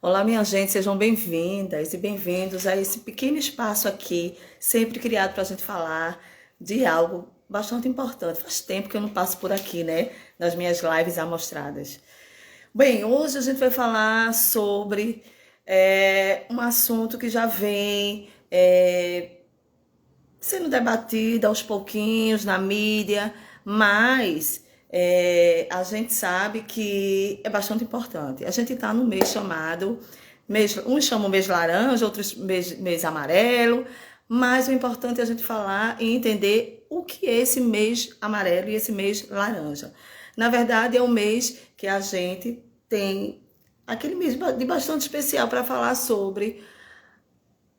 Olá, minha gente, sejam bem-vindas e bem-vindos a esse pequeno espaço aqui, sempre criado para a gente falar de algo bastante importante. Faz tempo que eu não passo por aqui, né? Nas minhas lives amostradas. Bem, hoje a gente vai falar sobre um assunto que já vem sendo debatida aos pouquinhos na mídia, mas a gente sabe que é bastante importante. A gente está no mês chamado, uns chamam mês laranja, outros mês amarelo, mas o importante é a gente falar e entender o que é esse mês amarelo e esse mês laranja. Na verdade, é um mês que a gente tem aquele mês de bastante especial para falar sobre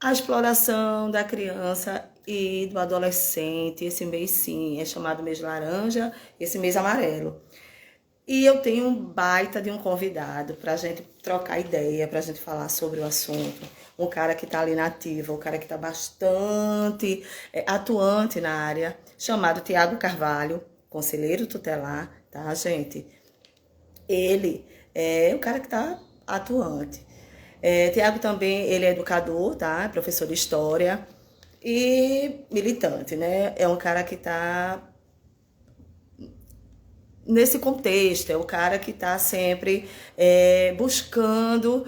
a exploração da criança e do adolescente. Esse mês, sim, é chamado mês laranja, esse mês amarelo. E eu tenho um baita de um convidado para a gente trocar ideia, para a gente falar sobre o assunto. Um cara que está ali na ativa, um cara que está bastante atuante na área, chamado Tiago Carvalho, conselheiro tutelar, tá, gente? Ele é o cara que está atuante. Tiago também, ele é educador, tá? Professor de história e militante, né? É um cara que está nesse contexto, é o cara que está sempre buscando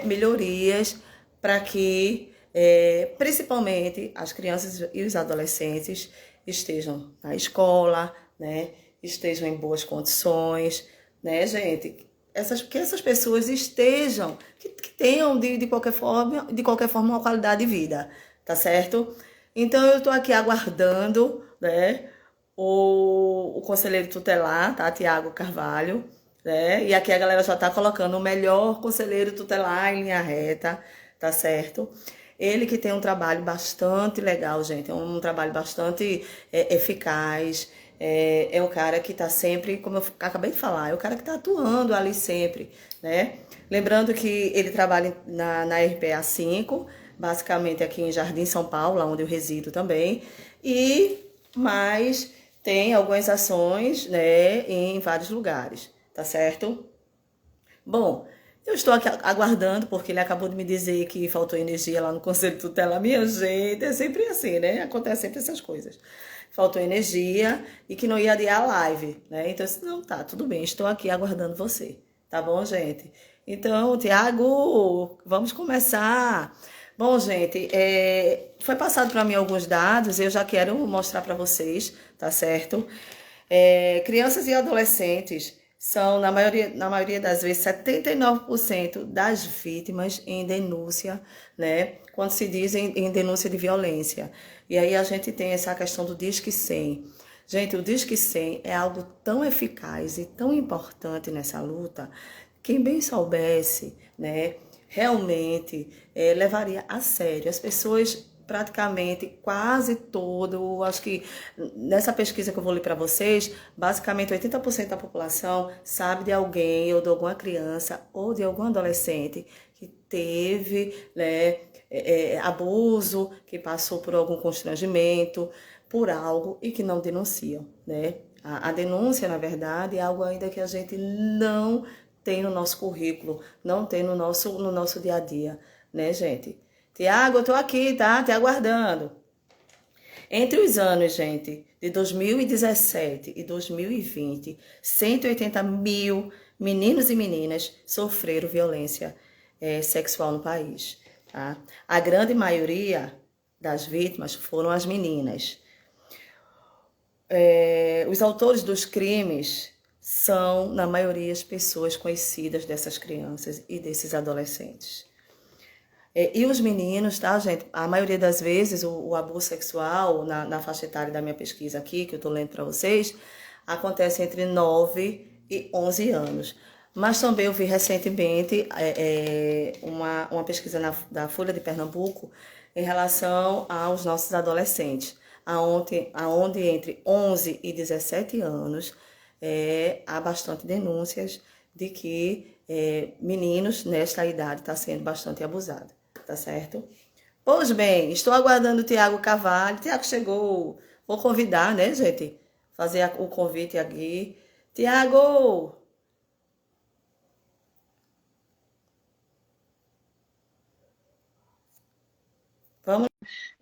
melhorias para que, principalmente, as crianças e os adolescentes estejam na escola, né? Estejam em boas condições, né, gente? Que essas pessoas estejam, que tenham de qualquer forma, uma qualidade de vida, tá certo? Então eu estou aqui aguardando, né, o conselheiro tutelar, tá, Tiago Carvalho, né? E aqui a galera já tá colocando o melhor conselheiro tutelar em linha reta, tá certo? Ele que tem um trabalho bastante legal, gente, é um trabalho bastante eficaz. É o cara que está sempre, como eu acabei de falar, é o cara que está atuando ali sempre, né? Lembrando que ele trabalha na RPA 5, basicamente aqui em Jardim, São Paulo, lá onde eu resido também, mas tem algumas ações, né, em vários lugares, tá certo? Bom, eu estou aqui aguardando, porque ele acabou de me dizer que faltou energia lá no Conselho Tutelar. Minha gente, é sempre assim, né? Acontece sempre essas coisas. Faltou energia e que não ia adiar a live, né? Então, eu disse, não, tá, tudo bem, estou aqui aguardando você. Tá bom, gente? Então, Tiago, vamos começar. Bom, gente, foi passado para mim alguns dados, eu já quero mostrar para vocês, tá certo? Crianças e adolescentes são, na maioria das vezes, 79% das vítimas em denúncia, né? Quando se diz em denúncia de violência. E aí a gente tem essa questão do Disque 100. Gente, o Disque 100 é algo tão eficaz e tão importante nessa luta. Quem bem soubesse, né, realmente levaria a sério. As pessoas praticamente quase todo, acho que nessa pesquisa que eu vou ler para vocês, basicamente 80% da população sabe de alguém ou de alguma criança ou de algum adolescente que teve, né, abuso, que passou por algum constrangimento, por algo e que não denunciam, né? A denúncia, na verdade, é algo ainda que a gente não tem no nosso currículo, não tem no nosso dia a dia, né, gente? Tiago, eu tô aqui, tá? Te aguardando. Entre os anos, gente, de 2017 e 2020, 180 mil meninos e meninas sofreram violência sexual no país, tá? A grande maioria das vítimas foram as meninas. Os autores dos crimes são, na maioria, as pessoas conhecidas dessas crianças e desses adolescentes. E os meninos, tá, gente? A maioria das vezes, o abuso sexual, na faixa etária da minha pesquisa aqui, que eu tô lendo para vocês, acontece entre 9 e 11 anos. Mas também eu vi recentemente uma pesquisa da Folha de Pernambuco em relação aos nossos adolescentes, aonde entre 11 e 17 anos há bastante denúncias de que meninos nesta idade estão sendo bastante abusados, tá certo? Pois bem, estou aguardando o Tiago Carvalho. Tiago chegou. Vou convidar, né, gente? Fazer o convite aqui. Tiago! Vamos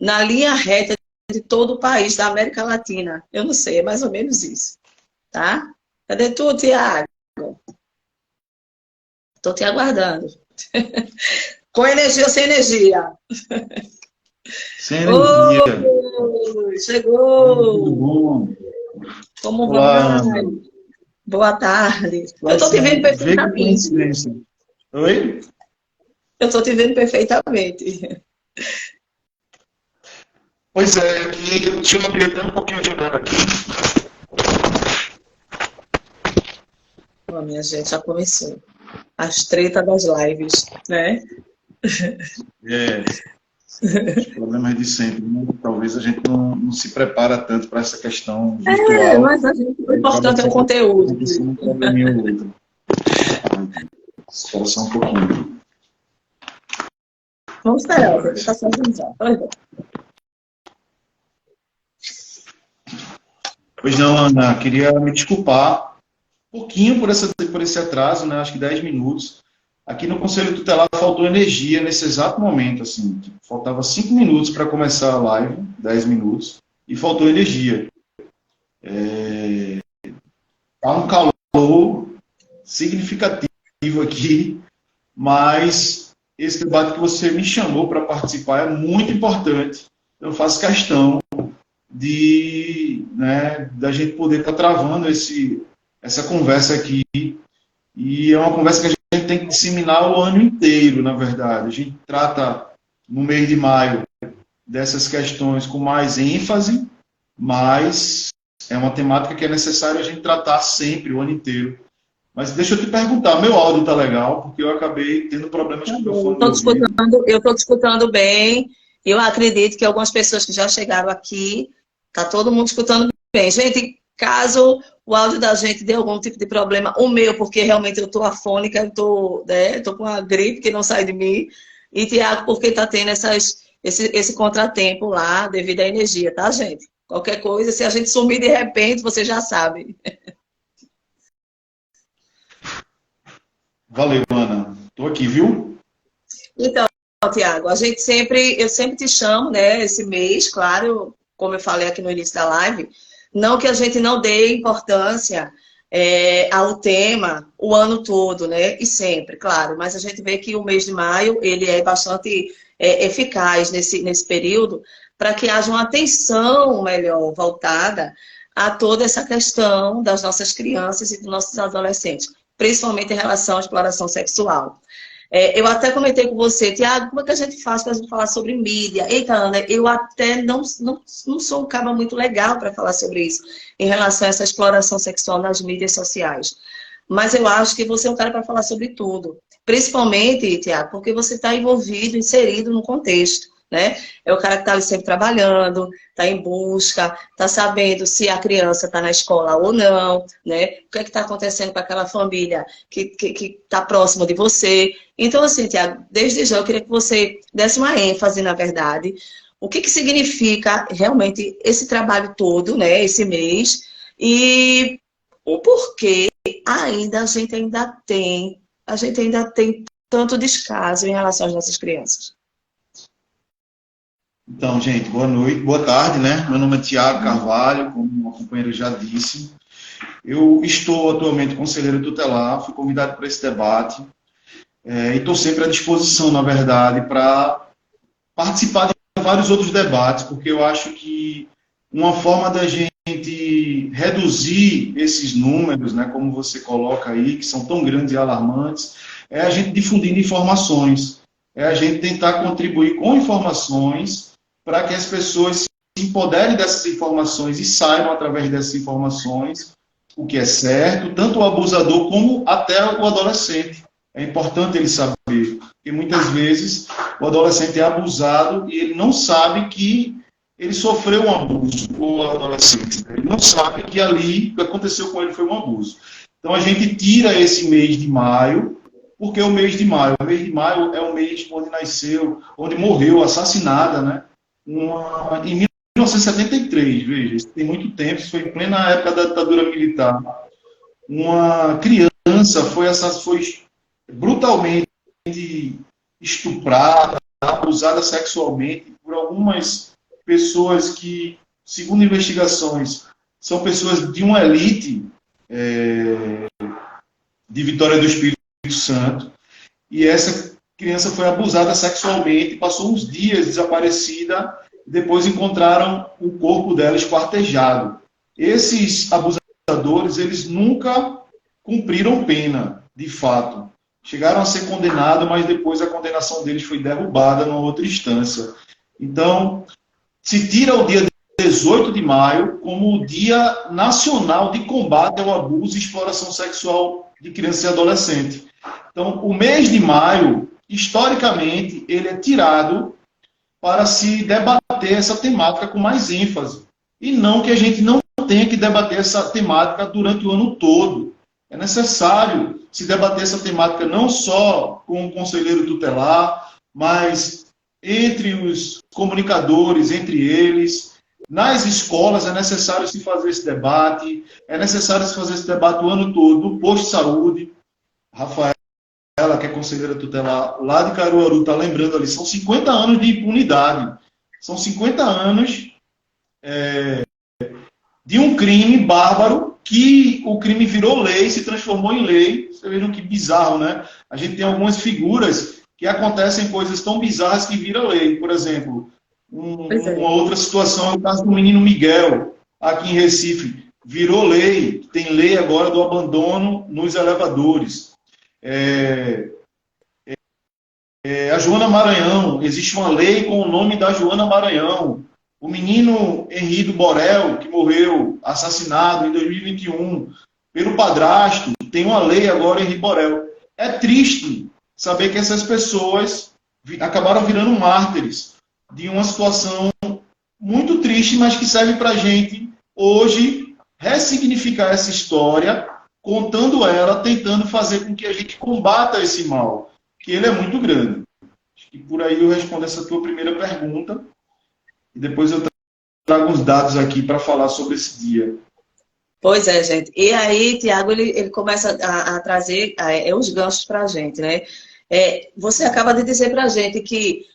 na linha reta de todo o país da América Latina. Eu não sei, é mais ou menos isso, tá? Cadê tu, Tiago? Estou te aguardando. Com energia ou sem energia? Sem energia. Oi, Tudo chegou! bom? Como Olá, vai? Ana. Boa tarde. Eu Vai estou te vendo sim. Vê que perfeitamente. coincidência. Oi? Eu estou te vendo perfeitamente. Pois é, e deixa eu abrir até um pouquinho de nada aqui. Ó, minha gente, já começou. As tretas das lives, né? É, os problemas de sempre, né? Talvez a gente não se prepara tanto para essa questão É, virtual, mas o aí acaba importante é o sempre conteúdo. acontecendo um probleminha ou outro. Espera só um pouquinho. Vamos esperar, Agora, você está se organizando. pois não, Ana, queria me desculpar um pouquinho por esse atraso, né? Acho que 10 minutos. Aqui no Conselho Tutelar faltou energia nesse exato momento, assim. Tipo, faltava 5 minutos para começar a live, 10 minutos, e faltou energia. Tá um calor significativo aqui, mas esse debate que você me chamou para participar é muito importante. Eu faço questão de, né, da gente poder estar travando essa conversa aqui. E é uma conversa que a gente tem que disseminar o ano inteiro, na verdade. A gente trata no mês de maio dessas questões com mais ênfase, mas é uma temática que é necessário a gente tratar sempre, o ano inteiro. Mas deixa eu te perguntar, meu áudio tá legal, porque eu acabei tendo problemas com o meu fone de ouvido. Eu estou te escutando bem. Eu acredito que algumas pessoas que já chegaram aqui, tá todo mundo escutando bem. Gente, caso o áudio da gente dê algum tipo de problema, o meu, porque realmente eu estou afônica, eu estou, né, tô com uma gripe que não sai de mim, e Tiago, porque está tendo esse contratempo lá devido à energia, tá, gente? Qualquer coisa, se a gente sumir de repente, você já sabe. Valeu, Ana. Tô aqui, viu? Então, Tiago, eu sempre te chamo, né, esse mês, claro, como eu falei aqui no início da live, não que a gente não dê importância ao tema o ano todo, né, e sempre, claro, mas a gente vê que o mês de maio, ele é bastante eficaz nesse período, para que haja uma atenção melhor voltada a toda essa questão das nossas crianças e dos nossos adolescentes, principalmente em relação à exploração sexual. Eu até comentei com você, Tiago, como é que a gente faz para a gente falar sobre mídia? Eita, Ana, eu até não sou um cara muito legal para falar sobre isso, em relação a essa exploração sexual nas mídias sociais. Mas eu acho que você é um cara para falar sobre tudo. Principalmente, Tiago, porque você está envolvido, inserido no contexto, né? É o cara que está ali sempre trabalhando, está em busca, está sabendo se a criança está na escola ou não, né? O que é que está acontecendo com aquela família que está próxima de você. Então, assim, Tiago, desde já eu queria que você desse uma ênfase, na verdade, o que significa realmente esse trabalho todo, né, esse mês, e o porquê a gente ainda tem tanto descaso em relação às nossas crianças. Então, gente, boa noite, boa tarde, né? Meu nome é Tiago Carvalho, como o companheiro já disse. Eu estou atualmente conselheiro tutelar, fui convidado para esse debate e estou sempre à disposição, na verdade, para participar de vários outros debates, porque eu acho que uma forma da gente reduzir esses números, né, como você coloca aí, que são tão grandes e alarmantes, é a gente difundindo informações, é a gente tentar contribuir com informações para que as pessoas se empoderem dessas informações e saibam, através dessas informações, o que é certo, tanto o abusador como até o adolescente. É importante ele saber, porque muitas vezes o adolescente é abusado e ele não sabe que ele sofreu um abuso, o adolescente. Ele não sabe que ali o que aconteceu com ele foi um abuso. Então a gente tira esse mês de maio, porque o mês de maio é o mês onde nasceu, onde morreu, assassinada, né? Em 1973, veja, isso tem muito tempo, isso foi em plena época da ditadura militar. Uma criança foi brutalmente estuprada, abusada sexualmente por algumas pessoas que, segundo investigações, são pessoas de uma elite de Vitória do Espírito Santo, e essa criança foi abusada sexualmente, passou uns dias desaparecida, depois encontraram o corpo dela esquartejado. Esses abusadores, eles nunca cumpriram pena, de fato. Chegaram a ser condenados, mas depois a condenação deles foi derrubada numa outra instância. Então, se tira o dia 18 de maio como o Dia Nacional de Combate ao Abuso e Exploração Sexual de Criança e Adolescente. Então, o mês de maio, historicamente, ele é tirado para se debater essa temática com mais ênfase. E não que a gente não tenha que debater essa temática durante o ano todo. É necessário se debater essa temática não só com o conselheiro tutelar, mas entre os comunicadores, entre eles. Nas escolas é necessário se fazer esse debate, é necessário se fazer esse debate o ano todo, no posto de saúde. Rafaela, que é conselheira tutelar lá de Caruaru, está lembrando ali, são 50 anos de impunidade. São 50 anos de um crime bárbaro, que o crime virou lei, se transformou em lei. Vocês viram que bizarro, né? A gente tem algumas figuras que acontecem coisas tão bizarras que viram lei. Por exemplo, uma outra situação é o caso do menino Miguel, aqui em Recife. Virou lei, tem lei agora do abandono nos elevadores. A Joana Maranhão, existe uma lei com o nome da Joana Maranhão. O menino Henrido Borel, que morreu assassinado em 2021 pelo padrasto, tem uma lei agora, Henrido Borel. É triste saber que essas pessoas acabaram virando mártires de uma situação muito triste, mas que serve para a gente, hoje, ressignificar essa história, contando ela, tentando fazer com que a gente combata esse mal, que ele é muito grande. Acho que por aí eu respondo essa tua primeira pergunta, e depois eu trago uns dados aqui para falar sobre esse dia. Pois é, gente. E aí, Tiago, ele começa a trazer os ganchos para a gente, né? Você acaba de dizer para a gente que,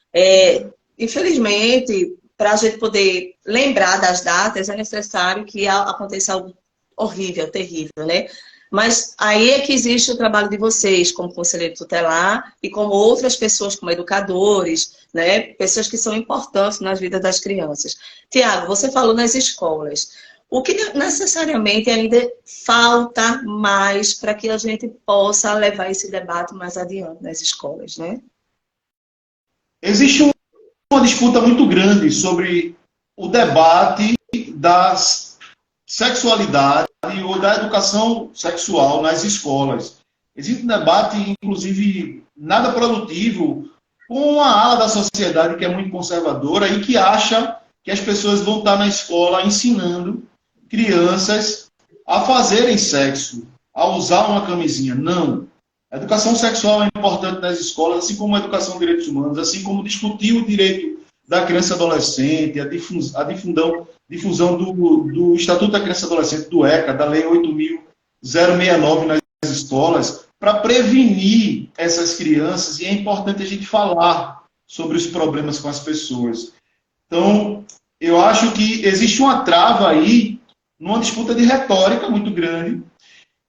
infelizmente, para a gente poder lembrar das datas, é necessário que aconteça algo horrível, terrível, né? Mas aí é que existe o trabalho de vocês, como conselheiro tutelar, e como outras pessoas, como educadores, né? Pessoas que são importantes nas vidas das crianças. Tiago, você falou nas escolas. O que necessariamente ainda falta mais para que a gente possa levar esse debate mais adiante nas escolas, né? Existe uma disputa muito grande sobre o debate das sexualidade ou da educação sexual nas escolas. Existe um debate, inclusive, nada produtivo, com uma ala da sociedade que é muito conservadora e que acha que as pessoas vão estar na escola ensinando crianças a fazerem sexo, a usar uma camisinha. Não. A educação sexual é importante nas escolas, assim como a educação de direitos humanos, assim como discutir o direito da criança e adolescente, a difusão do Estatuto da Criança e Adolescente, do ECA, da Lei 8.069 nas escolas, para prevenir essas crianças, e é importante a gente falar sobre os problemas com as pessoas. Então, eu acho que existe uma trava aí, numa disputa de retórica muito grande,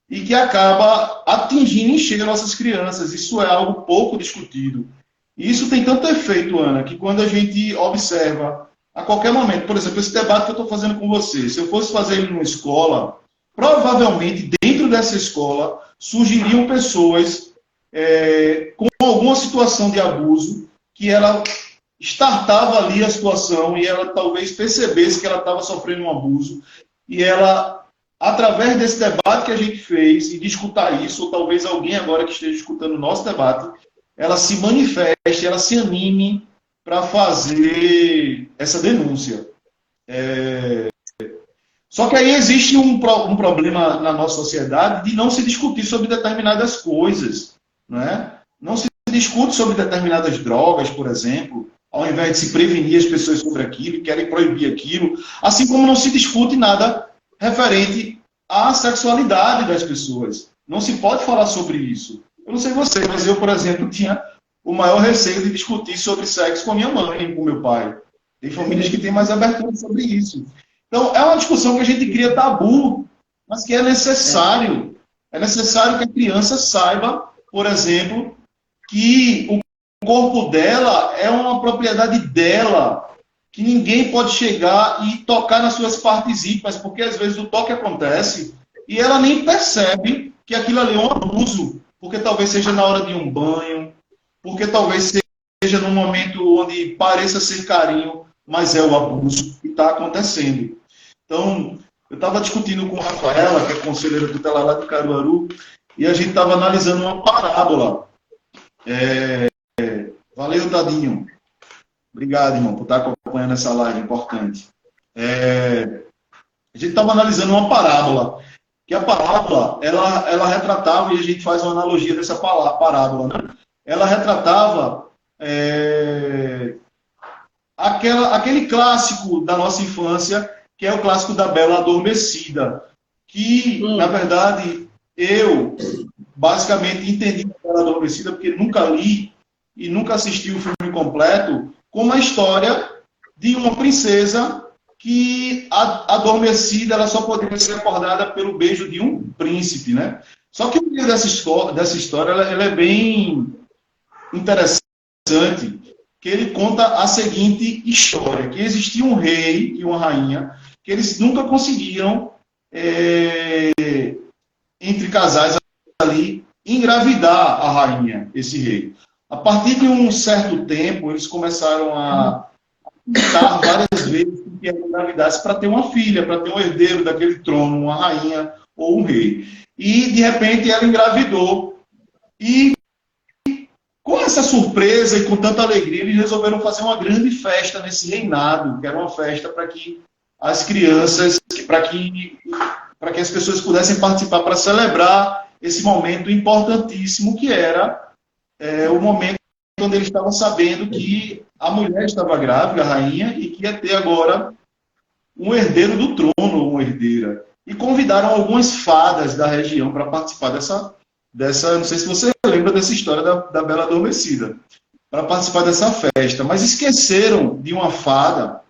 e que acaba atingindo em cheio nossas crianças. Isso é algo pouco discutido. E isso tem tanto efeito, Ana, que quando a gente observa, a qualquer momento, por exemplo, esse debate que eu estou fazendo com você, se eu fosse fazer ele numa escola, provavelmente dentro dessa escola surgiriam pessoas com alguma situação de abuso, que ela startava ali a situação e ela talvez percebesse que ela estava sofrendo um abuso, e ela, através desse debate que a gente fez, e de escutar isso, ou talvez alguém agora que esteja escutando o nosso debate, ela se manifeste, ela se anime para fazer essa denúncia. Só que aí existe um problema na nossa sociedade de não se discutir sobre determinadas coisas. Né? Não se discute sobre determinadas drogas, por exemplo, ao invés de se prevenir as pessoas sobre aquilo, querem proibir aquilo, assim como não se discute nada referente à sexualidade das pessoas. Não se pode falar sobre isso. Eu não sei você, mas eu, por exemplo, tinha o maior receio de discutir sobre sexo com a minha mãe, com meu pai. Tem famílias que têm mais abertura sobre isso. Então, é uma discussão que a gente cria tabu, mas que é necessário. É necessário que a criança saiba, por exemplo, que o corpo dela é uma propriedade dela, que ninguém pode chegar e tocar nas suas partes íntimas, porque às vezes o toque acontece e ela nem percebe que aquilo ali é um abuso, porque talvez seja na hora de um banho, porque talvez seja num momento onde pareça ser carinho, mas é o abuso que está acontecendo. Então, eu estava discutindo com a Rafaela, que é conselheira tutelar lá de Caruaru, e a gente estava analisando uma parábola. Valeu, Tadinho. Obrigado, irmão, por estar acompanhando essa live importante. A gente estava analisando uma parábola, que a parábola, ela retratava, e a gente faz uma analogia dessa parábola, né? Ela retratava aquele clássico da nossa infância, que é o clássico da Bela Adormecida, que, na verdade, eu basicamente entendi a Bela Adormecida, porque nunca li e nunca assisti o filme completo, como a história de uma princesa que, adormecida, ela só poderia ser acordada pelo beijo de um príncipe, né? Só que o meio dessa história ela é bem interessante, que ele conta a seguinte história, que existia um rei e uma rainha, que eles nunca conseguiram, entre casais ali, engravidar a rainha, esse rei. A partir de um certo tempo, eles começaram a tentar várias vezes que ela engravidasse para ter uma filha, para ter um herdeiro daquele trono, uma rainha ou um rei. E, de repente, ela engravidou. E, com essa surpresa e com tanta alegria, eles resolveram fazer uma grande festa nesse reinado, que era uma festa para que as crianças, para que as pessoas pudessem participar, para celebrar esse momento importantíssimo, que era o momento onde eles estavam sabendo que a mulher estava grávida, a rainha, e que ia ter agora um herdeiro do trono, uma herdeira. E convidaram algumas fadas da região para participar dessa, não sei se você lembra dessa história da Bela Adormecida, para participar dessa festa, mas esqueceram de uma fada,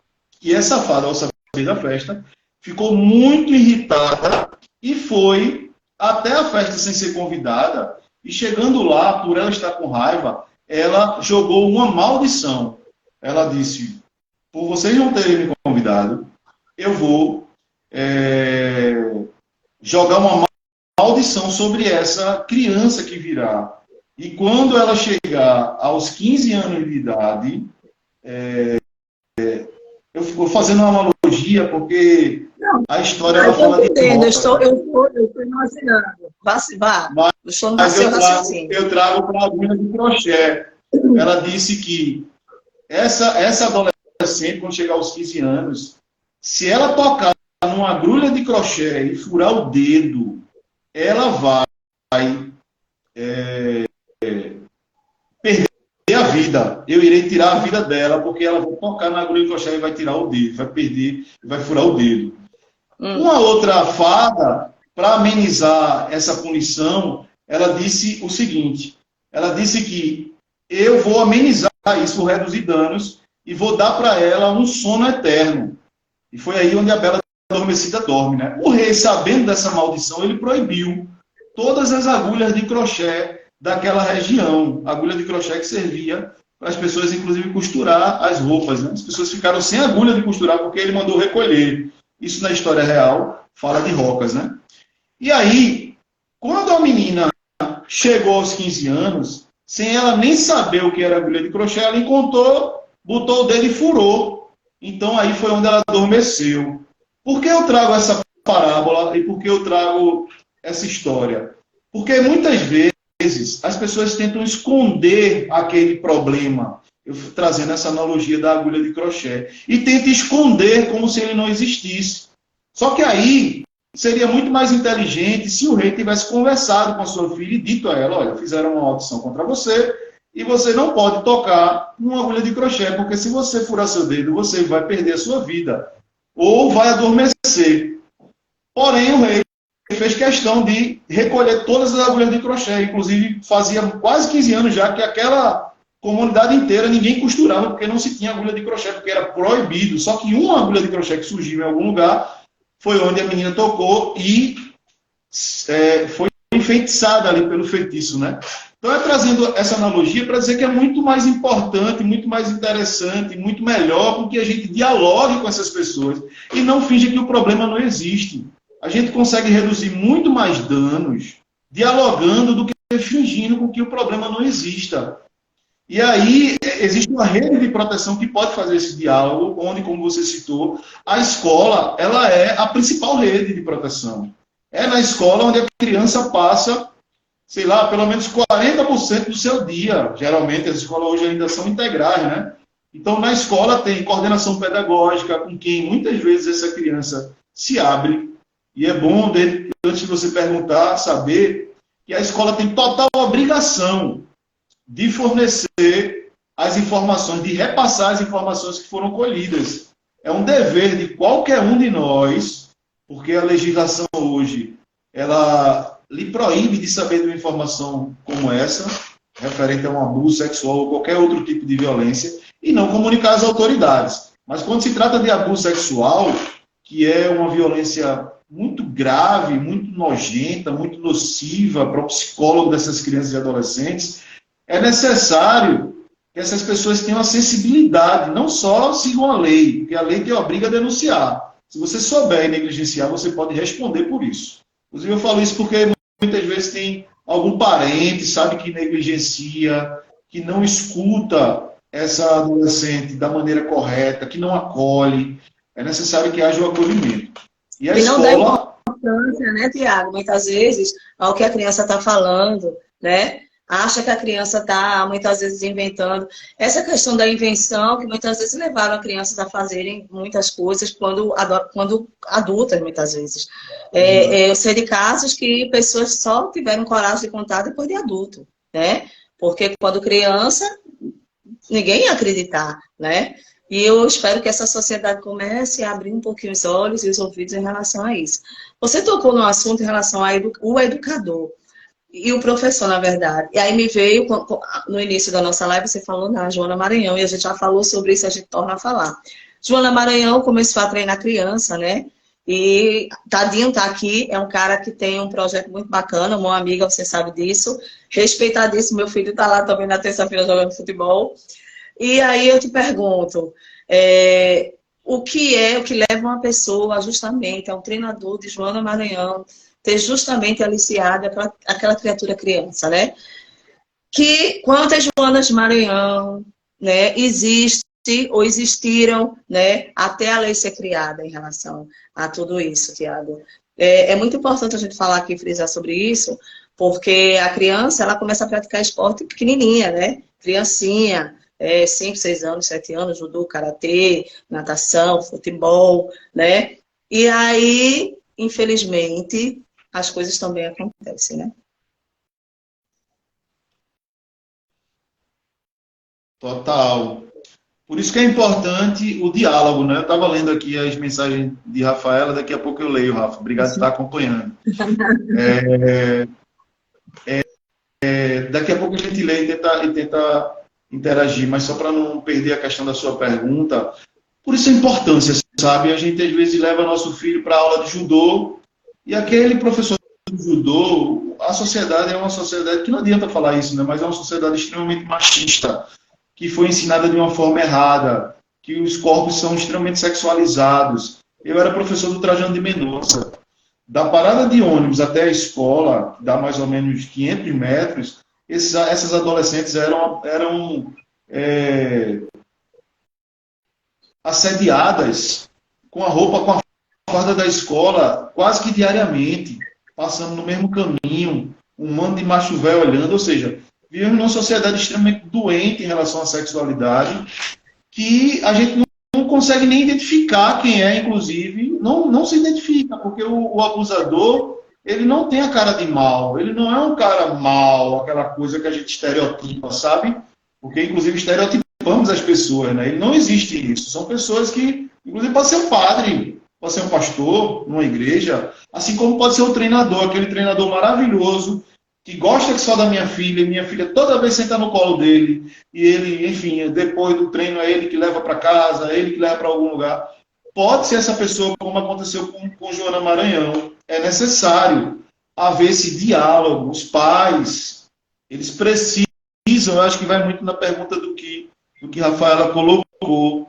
e essa fada, ao saber da festa, ficou muito irritada e foi até a festa sem ser convidada, e chegando lá, por ela estar com raiva, ela jogou uma maldição. Ela disse, por vocês não terem me convidado, eu vou jogar uma maldição sobre essa criança que virá. E quando ela chegar aos 15 anos de idade, eu fico fazendo uma analogia, porque a história ela fala de troca. Eu estou imaginando. Vá. Eu trago para a agulha de crochê. Ela disse que essa adolescente, quando chegar aos 15 anos, se ela tocar numa agulha de crochê e furar o dedo, ela vai perder a vida. Eu irei tirar a vida dela, porque ela vai tocar na agulha de crochê e vai tirar o dedo, vai perder, vai furar o dedo. Uma outra fada, para amenizar essa punição, ela disse o seguinte, ela disse que eu vou amenizar isso, vou reduzir danos e vou dar para ela um sono eterno. E foi aí onde a Bela Adormecida dorme, né? O rei, sabendo dessa maldição, ele proibiu todas as agulhas de crochê daquela região. Agulha de crochê que servia para as pessoas, inclusive, costurar as roupas, né? As pessoas ficaram sem agulha de costurar porque ele mandou recolher. Isso na história real fala de Rocas, né? E aí, quando a menina chegou aos 15 anos, sem ela nem saber o que era agulha de crochê, ela encontrou, botou o dedo e furou. Então aí foi onde ela adormeceu. Por que eu trago essa parábola e por que eu trago essa história? Porque muitas vezes as pessoas tentam esconder aquele problema, eu trazendo essa analogia da agulha de crochê, e tentam esconder como se ele não existisse. Só que aí seria muito mais inteligente se o rei tivesse conversado com a sua filha e dito a ela, olha, fizeram uma maldição contra você e você não pode tocar numa agulha de crochê, porque se você furar seu dedo, você vai perder a sua vida ou vai adormecer. Porém, o rei fez questão de recolher todas as agulhas de crochê, inclusive fazia quase 15 anos já que aquela comunidade inteira, ninguém costurava porque não se tinha agulha de crochê, porque era proibido. Só que uma agulha de crochê que surgiu em algum lugar foi onde a menina tocou e foi enfeitiçada ali pelo feitiço, né? Então, trazendo essa analogia para dizer que é muito mais importante, muito mais interessante, muito melhor com que a gente dialogue com essas pessoas e não finja que o problema não existe. A gente consegue reduzir muito mais danos dialogando do que fingindo com que o problema não exista. E aí, existe uma rede de proteção que pode fazer esse diálogo, onde, como você citou, a escola ela é a principal rede de proteção. É na escola onde a criança passa, sei lá, pelo menos 40% do seu dia. Geralmente, as escolas hoje ainda são integrais, né? Então, na escola tem coordenação pedagógica, com quem muitas vezes essa criança se abre. E é bom, antes de você perguntar, saber que a escola tem total obrigação de fornecer as informações, de repassar as informações que foram colhidas. É um dever de qualquer um de nós, porque a legislação hoje, ela lhe proíbe de saber de uma informação como essa, referente a um abuso sexual ou qualquer outro tipo de violência, e não comunicar às autoridades. Mas quando se trata de abuso sexual, que é uma violência muito grave, muito nojenta, muito nociva para o psicólogo dessas crianças e adolescentes, é necessário que essas pessoas tenham a sensibilidade, não só sigam a lei, porque a lei te obriga a denunciar. Se você souber negligenciar, você pode responder por isso. Inclusive, eu falo isso porque muitas vezes tem algum parente, sabe, que negligencia, que não escuta essa adolescente da maneira correta, que não acolhe. É necessário que haja o acolhimento. E a não dá escola... importância, né, Tiago? Muitas vezes, ao que a criança está falando, né? Acha que a criança está, muitas vezes, inventando. Essa questão da invenção, que muitas vezes levaram a crianças a fazerem muitas coisas quando adultas, muitas vezes. Eu sei de casos que pessoas só tiveram coragem de contar depois de adulto, né? Porque quando criança, ninguém ia acreditar, né? E eu espero que essa sociedade comece a abrir um pouquinho os olhos e os ouvidos em relação a isso. Você tocou no assunto em relação ao educador. E o professor, na verdade. E aí me veio, no início da nossa live, você falou na Joana Maranhão, e a gente já falou sobre isso, a gente torna a falar. Joana Maranhão começou a treinar criança, né? E Tadinho tá aqui, é um cara que tem um projeto muito bacana, uma amiga, você sabe disso, respeitadíssimo, meu filho tá lá também na terça-feira jogando futebol. E aí eu te pergunto, o que leva uma pessoa justamente a um treinador de Joana Maranhão ter justamente aliciado aquela criatura criança, né? Que quantas Joanas Maranhão, né, existe ou existiram, né, até a lei ser criada em relação a tudo isso, Tiago. É muito importante a gente falar aqui, frisar sobre isso, porque a criança, ela começa a praticar esporte pequenininha, né? Criancinha, 5, 6 anos, 7 anos, judô, karatê, natação, futebol, né? E aí, infelizmente, as coisas também acontecem, né? Total. Por isso que é importante o diálogo, né? Eu estava lendo aqui as mensagens de Rafaela, daqui a pouco eu leio, Rafa. Obrigado por estar acompanhando. Daqui a pouco a gente lê e tenta interagir, mas só para não perder a questão da sua pergunta, por isso a importância, sabe? A gente às vezes leva nosso filho para aula de judô e aquele professor de judô, a sociedade é uma sociedade que não adianta falar isso, né? Mas é uma sociedade extremamente machista, que foi ensinada de uma forma errada, que os corpos são extremamente sexualizados. Eu era professor do Trajano de Mendonça. Da parada de ônibus até a escola, que dá mais ou menos 500 metros, essas adolescentes eram assediadas com a roupa, com a farda da escola, quase que diariamente, passando no mesmo caminho, um monte de macho velho olhando, ou seja, vivemos numa sociedade extremamente doente em relação à sexualidade, que a gente não consegue nem identificar quem é, inclusive, não se identifica, porque o abusador, ele não tem a cara de mal, ele não é um cara mal, aquela coisa que a gente estereotipa, sabe? Porque, inclusive, estereotipamos as pessoas, né? E não existe isso. São pessoas que, inclusive, pode ser um padre, pode ser um pastor numa igreja, assim como pode ser um treinador, aquele treinador maravilhoso que gosta só da minha filha, e minha filha toda vez senta no colo dele, e ele, enfim, depois do treino é ele que leva para casa, é ele que leva para algum lugar. Pode ser essa pessoa, como aconteceu com Joana Maranhão. É necessário haver esse diálogo. Os pais, eles precisam, eu acho que vai muito na pergunta do que Rafaela colocou,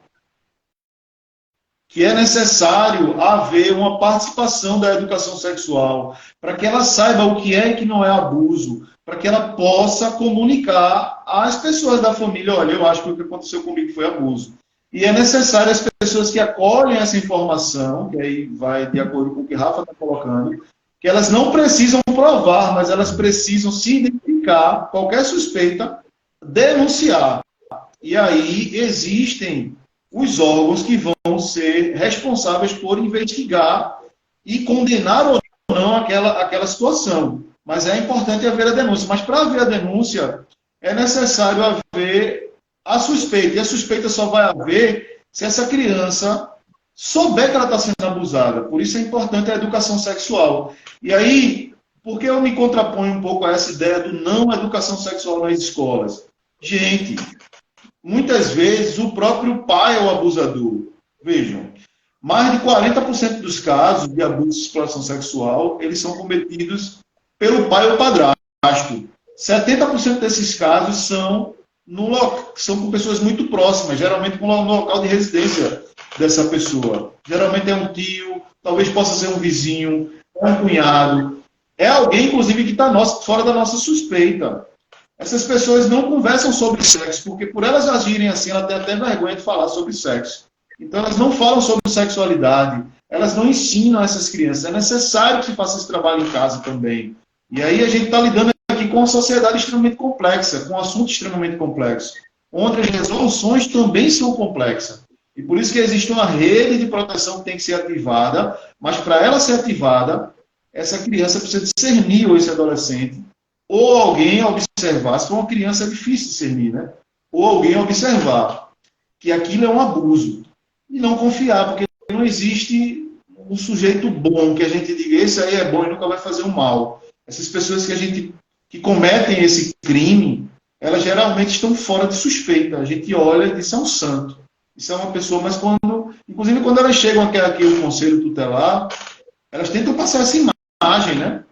que é necessário haver uma participação da educação sexual, para que ela saiba o que é e que não é abuso, para que ela possa comunicar às pessoas da família, olha, eu acho que o que aconteceu comigo foi abuso. E é necessário as pessoas que acolhem essa informação, que aí vai de acordo com o que Rafa está colocando, que elas não precisam provar, mas elas precisam se identificar, qualquer suspeita, denunciar. E aí existem os órgãos que vão ser responsáveis por investigar e condenar ou não aquela situação. Mas é importante haver a denúncia. Mas para haver a denúncia, é necessário haver a suspeita. E a suspeita só vai haver se essa criança souber que ela está sendo abusada. Por isso é importante a educação sexual. E aí, por que eu me contraponho um pouco a essa ideia do não educação sexual nas escolas? Gente, muitas vezes o próprio pai é o abusador. Vejam, mais de 40% dos casos de abuso e exploração sexual, eles são cometidos pelo pai ou padrasto. 70% desses casos são com pessoas muito próximas, geralmente no local de residência dessa pessoa. Geralmente é um tio, talvez possa ser um vizinho, é um cunhado. É alguém, inclusive, que está fora da nossa suspeita. Essas pessoas não conversam sobre sexo, porque por elas agirem assim, ela tem até vergonha de falar sobre sexo. Então elas não falam sobre sexualidade, elas não ensinam essas crianças. É necessário que se faça esse trabalho em casa também. E aí a gente está lidando aqui com uma sociedade extremamente complexa, com um assunto extremamente complexo, onde as resoluções também são complexas. E por isso que existe uma rede de proteção que tem que ser ativada, mas para ela ser ativada, essa criança precisa discernir, ou esse adolescente, ou alguém observar, se for uma criança é difícil discernir, né? Ou alguém observar que aquilo é um abuso. E não confiar, porque não existe um sujeito bom, que a gente diga, esse aí é bom e nunca vai fazer o mal. Essas pessoas que cometem esse crime, elas geralmente estão fora de suspeita. A gente olha e diz, isso é um santo. Isso é uma pessoa, mas inclusive quando elas chegam aqui no conselho tutelar, elas tentam passar essa imagem, né?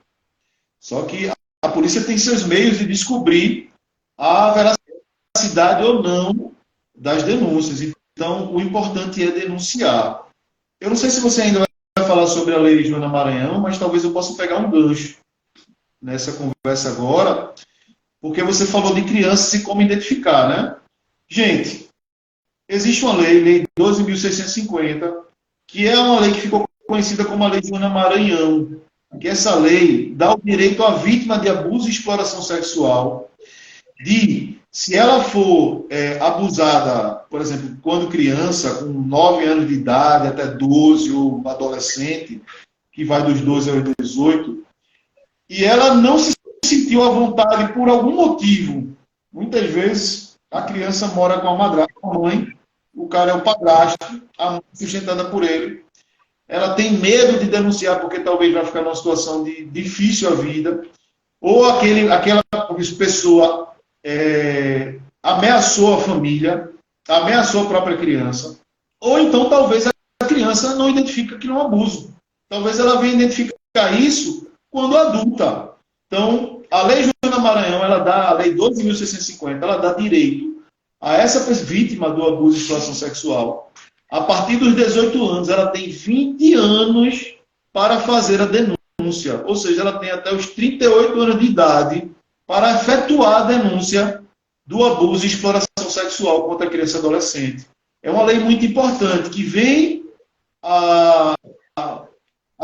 Só que a polícia tem seus meios de descobrir a veracidade ou não das denúncias. Então, o importante é denunciar. Eu não sei se você ainda vai falar sobre a lei de Joana Maranhão, mas talvez eu possa pegar um gancho nessa conversa agora, porque você falou de crianças e como identificar, né? Gente, existe uma lei 12.650, que é uma lei que ficou conhecida como a lei de Joana Maranhão, que essa lei dá o direito à vítima de abuso e exploração sexual de, se ela for abusada, por exemplo, quando criança, com 9 anos de idade, até 12, ou adolescente, que vai dos 12 aos 18, e ela não se sentiu à vontade por algum motivo. Muitas vezes a criança mora com a madrasta, com a mãe, o cara é o padrasto, a mãe sustentada por ele. Ela tem medo de denunciar porque talvez vai ficar numa situação de difícil a vida, ou aquela pessoa ameaçou a família, ameaçou a própria criança, ou então talvez a criança não identifica que não é um abuso. Talvez ela venha identificar isso quando adulta. Então, a lei Joana Maranhão, a lei 12.650, ela dá direito a essa vítima do abuso e exploração sexual. A partir dos 18 anos, ela tem 20 anos para fazer a denúncia. Ou seja, ela tem até os 38 anos de idade para efetuar a denúncia do abuso e exploração sexual contra a criança e adolescente. É uma lei muito importante, que vem a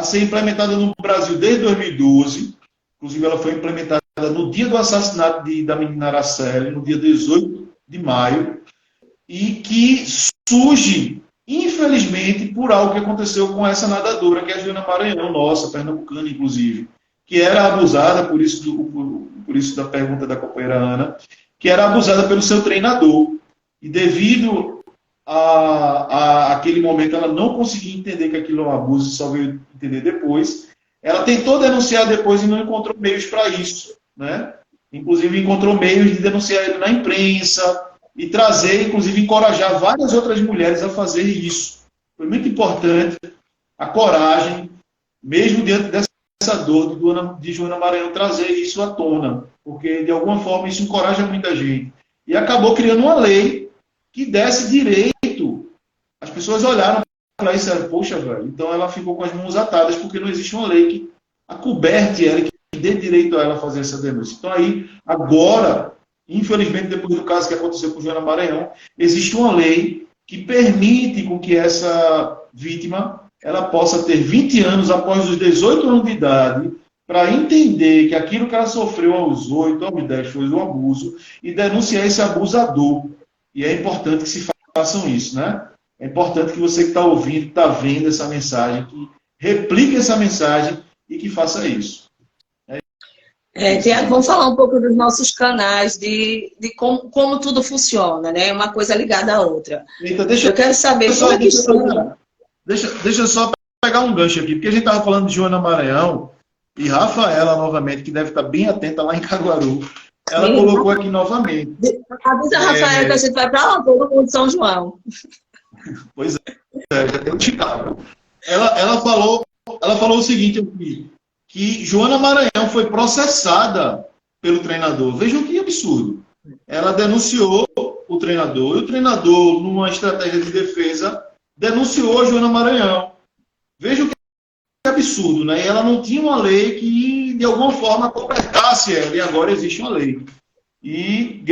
ser implementada no Brasil desde 2012. Inclusive, ela foi implementada no dia do assassinato da menina Araceli, no dia 18 de maio, e que surge, infelizmente, por algo que aconteceu com essa nadadora, que é a Joana Maranhão, nossa, pernambucana, inclusive, que era abusada, por isso da pergunta da companheira Ana, que era abusada pelo seu treinador. E devido a aquele momento, ela não conseguia entender que aquilo é um abuso, só veio entender depois. Ela tentou denunciar depois e não encontrou meios para isso. né? Inclusive encontrou meios de denunciar ele na imprensa e trazer, inclusive encorajar várias outras mulheres a fazer isso. Foi muito importante a coragem, mesmo diante dessa dor de Joana Maranhão, trazer isso à tona, porque de alguma forma isso encoraja muita gente. E acabou criando uma lei que desse direito. As pessoas olharam para isso e disseram, poxa, velho, então ela ficou com as mãos atadas porque não existe uma lei que acoberte ela, que dê direito a ela fazer essa denúncia. Então aí, agora, infelizmente, depois do caso que aconteceu com Joana Maranhão, existe uma lei que permite com que essa vítima ela possa ter 20 anos após os 18 anos de idade para entender que aquilo que ela sofreu aos 8, aos 10 foi um abuso e denunciar esse abusador. E é importante que se façam isso, né? É importante que você que está ouvindo, está vendo essa mensagem, que replique essa mensagem e que faça isso. Tiago, vamos falar um pouco dos nossos canais, de como tudo funciona, né? Uma coisa ligada à outra. Então, eu quero saber como é que funciona. Deixa eu só pegar um gancho aqui, porque a gente estava falando de Joana Maranhão e Rafaela, novamente, que deve estar bem atenta lá em Caguaru, ela colocou aqui novamente. Avisa a Rafaela que a gente vai para lá, todo mundo de São João. Pois é, já tem um Chicago. Ela falou o seguinte aqui, que Joana Maranhão foi processada pelo treinador. Vejam que absurdo. Ela denunciou o treinador, e o treinador, numa estratégia de defesa, denunciou a Joana Maranhão. Vejam que absurdo, né? E ela não tinha uma lei que, de alguma forma, completasse ela, e agora existe uma lei. E,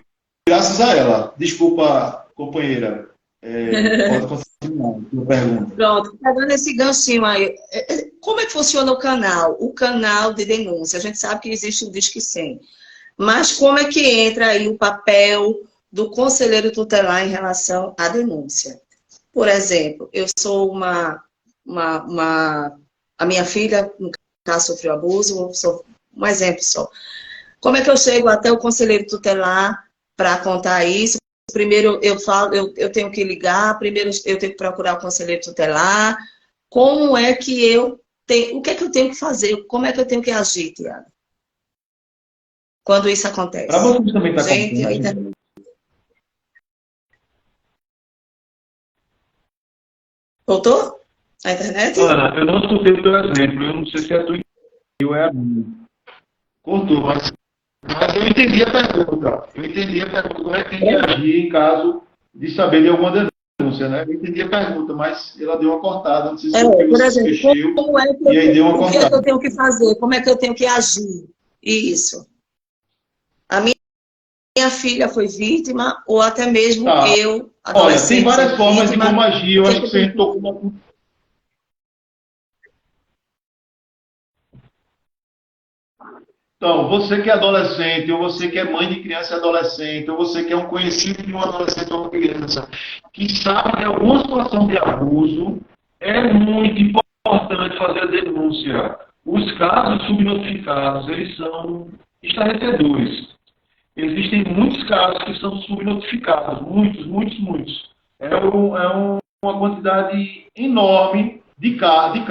graças a ela, desculpa, companheira, pode continuar a pergunta. Pronto, pegando esse ganchinho aí, como é que funciona o canal? O canal de denúncia, a gente sabe que existe o Disque 100, mas como é que entra aí o papel do conselheiro tutelar em relação à denúncia? Por exemplo, eu sou a minha filha, no caso, sofreu abuso, sou um exemplo só. Como é que eu chego até o conselheiro tutelar para contar isso? Primeiro eu tenho que ligar, primeiro eu tenho que procurar o conselheiro tutelar. Como é que o que é que eu tenho que fazer? Como é que eu tenho que agir, Tiago? Quando isso acontece? Para você também está gente, voltou? A internet? Ana, eu não escutei o teu exemplo. Eu não sei se é a tua ou é a minha. Cortou, mas eu entendi a pergunta. Como é que tem que agir em caso de saber de alguma denúncia, né? Eu entendi a pergunta, mas ela deu uma cortada. Não sei se por exemplo, e aí deu uma o que cortada. é que eu tenho que fazer? Como é que eu tenho que agir? Isso. A minha filha foi vítima, ou até mesmo eu, olha, tem várias formas de como agir. Eu acho que você tocou uma... Então, você que é adolescente, ou você que é mãe de criança e adolescente, ou você que é um conhecido de um adolescente ou uma criança, que sabe de alguma situação de abuso, é muito importante fazer a denúncia. Os casos subnotificados, eles são estarrecedores. Existem muitos casos que são subnotificados, muitos. É uma quantidade enorme de casos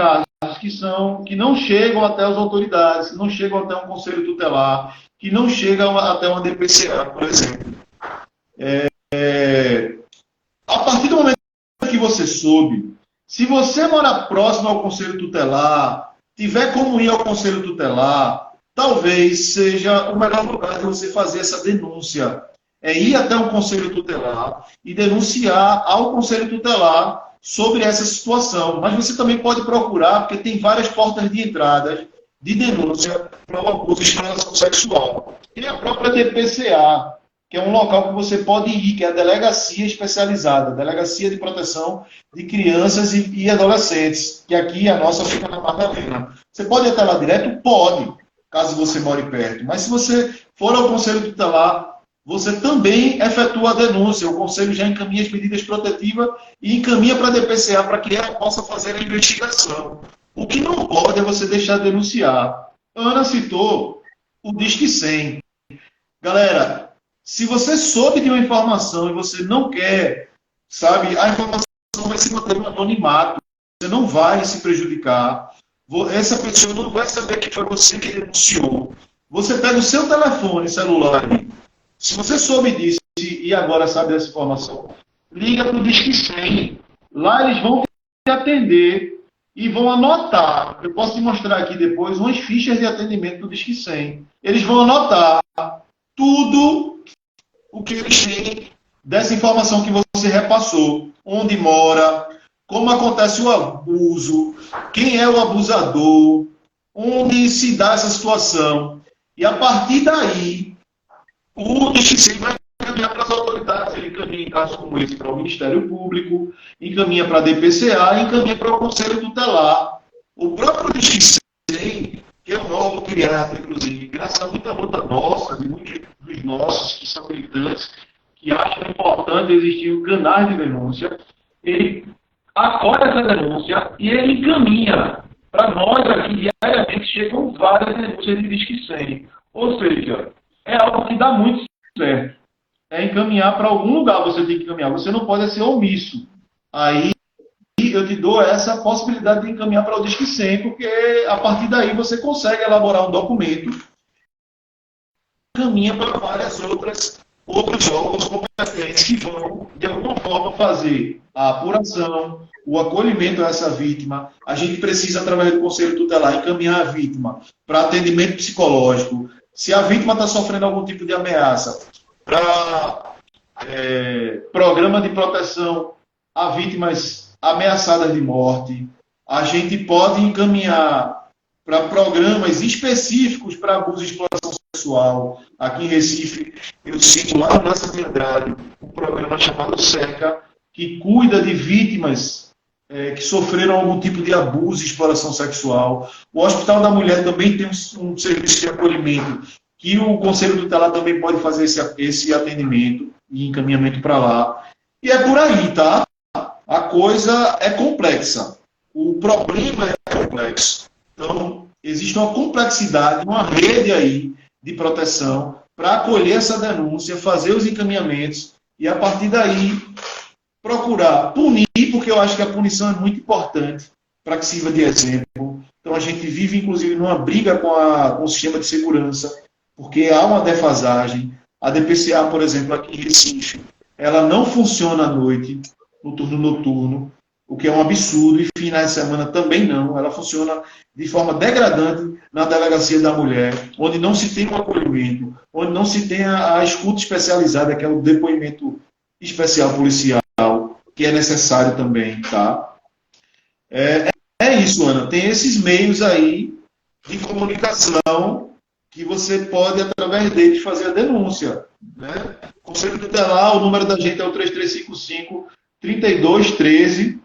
que não chegam até as autoridades, que não chegam até um conselho tutelar, que não chegam até uma DPCA, por exemplo. A partir do momento que você soube, se você morar próximo ao conselho tutelar, tiver como ir ao conselho tutelar, talvez seja o melhor lugar de você fazer essa denúncia. É ir até um conselho tutelar e denunciar ao conselho tutelar sobre essa situação. Mas você também pode procurar, porque tem várias portas de entrada de denúncia para o abuso de exploração sexual. Tem a própria DPCA, que é um local que você pode ir, que é a Delegacia Especializada, Delegacia de Proteção de Crianças e Adolescentes, que aqui a nossa fica na Madalena. Você pode ir até lá direto? Pode, caso você more perto. Mas se você for ao Conselho Tutelar, você também efetua a denúncia. O Conselho já encaminha as medidas protetivas e encaminha para a DPCA para que ela possa fazer a investigação. O que não pode é você deixar de denunciar. A Ana citou o Disque 100. Galera, se você soube de uma informação e você não quer, sabe, a informação vai se manter no anonimato. Você não vai se prejudicar. Essa pessoa não vai saber que foi você que denunciou. Você pega o seu telefone celular, se você soube disso e agora sabe dessa informação, liga para o Disque 100. Lá eles vão te atender e vão anotar. Eu posso te mostrar aqui depois umas fichas de atendimento do Disque 100. Eles vão anotar tudo o que eles têm dessa informação que você repassou. Onde mora, como acontece o abuso, quem é o abusador, onde se dá essa situação. E a partir daí, o DXC vai encaminhar para as autoridades. Ele encaminha em casos como esse para o Ministério Público, encaminha para a DPCA, encaminha para o Conselho Tutelar. O próprio DXC, que é um órgão criado, inclusive, graças a muita luta nossa, de muitos dos nossos que são militantes, que acham importante existir um canal de denúncia, ele acolhe essa denúncia e ele encaminha para nós aqui diariamente. Chegam várias denúncias de Disque 100. Ou seja, é algo que dá muito certo. É encaminhar para algum lugar, você tem que encaminhar. Você não pode ser omisso. Aí eu te dou essa possibilidade de encaminhar para o Disque 100, porque a partir daí você consegue elaborar um documento e encaminha para várias outros órgãos competentes que vão, de alguma forma, fazer a apuração, o acolhimento a essa vítima. A gente precisa, através do Conselho Tutelar, encaminhar a vítima para atendimento psicológico. Se a vítima está sofrendo algum tipo de ameaça, para programa de proteção a vítimas ameaçadas de morte. A gente pode encaminhar para programas específicos para abuso e exploração sexual. Aqui em Recife, eu cito lá no Nossa de Andrade, um programa chamado SECA, que cuida de vítimas que sofreram algum tipo de abuso e exploração sexual. O Hospital da Mulher também tem um serviço de acolhimento, que o Conselho Tutelar também pode fazer esse atendimento e encaminhamento para lá. E é por aí, tá? A coisa é complexa. O problema é complexo. Então, existe uma complexidade, uma rede aí de proteção para acolher essa denúncia, fazer os encaminhamentos e, a partir daí, procurar punir, porque eu acho que a punição é muito importante para que sirva de exemplo. Então, a gente vive, inclusive, numa briga com o sistema de segurança, porque há uma defasagem. A DPCA, por exemplo, aqui em Recife, ela não funciona à noite, no turno noturno, o que é um absurdo, e finais de semana também não. Ela funciona de forma degradante na delegacia da mulher, onde não se tem um acolhimento, onde não se tem a escuta especializada, que é o depoimento especial policial, que é necessário também, tá? É isso, Ana. Tem esses meios aí de comunicação que você pode, através deles, fazer a denúncia. Né? Conselho Tutelar, o número da gente é o 3355-3213,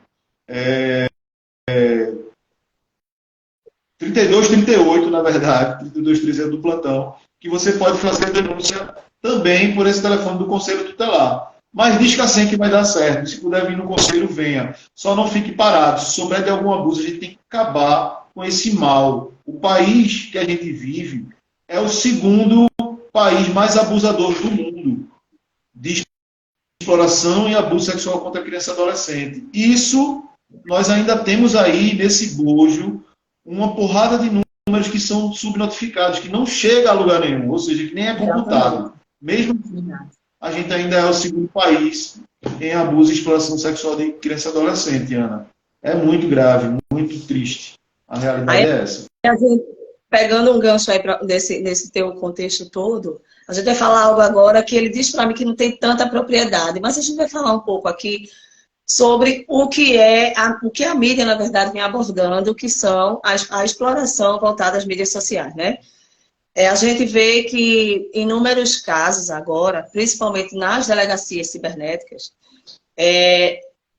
3238, na verdade, 3213 é do plantão, que você pode fazer a denúncia também por esse telefone do Conselho Tutelar. Mas diz que assim que vai dar certo. Se puder vir no Conselho, venha. Só não fique parado. Se souber de algum abuso, a gente tem que acabar com esse mal. O país que a gente vive é o segundo país mais abusador do mundo de exploração e abuso sexual contra criança e adolescente. Isso, nós ainda temos aí, nesse bojo, uma porrada de números que são subnotificados, que não chega a lugar nenhum, ou seja, que nem é computado. Mesmo assim, a gente ainda é o segundo país em abuso e exploração sexual de criança e adolescente, Ana. É muito grave, muito triste. A realidade é essa. A gente, pegando um gancho aí nesse teu contexto todo, a gente vai falar algo agora que ele diz para mim que não tem tanta propriedade, mas a gente vai falar um pouco aqui sobre o que a mídia, na verdade, vem abordando, que são a exploração voltada às mídias sociais, né? A gente vê que, em inúmeros casos agora, principalmente nas delegacias cibernéticas,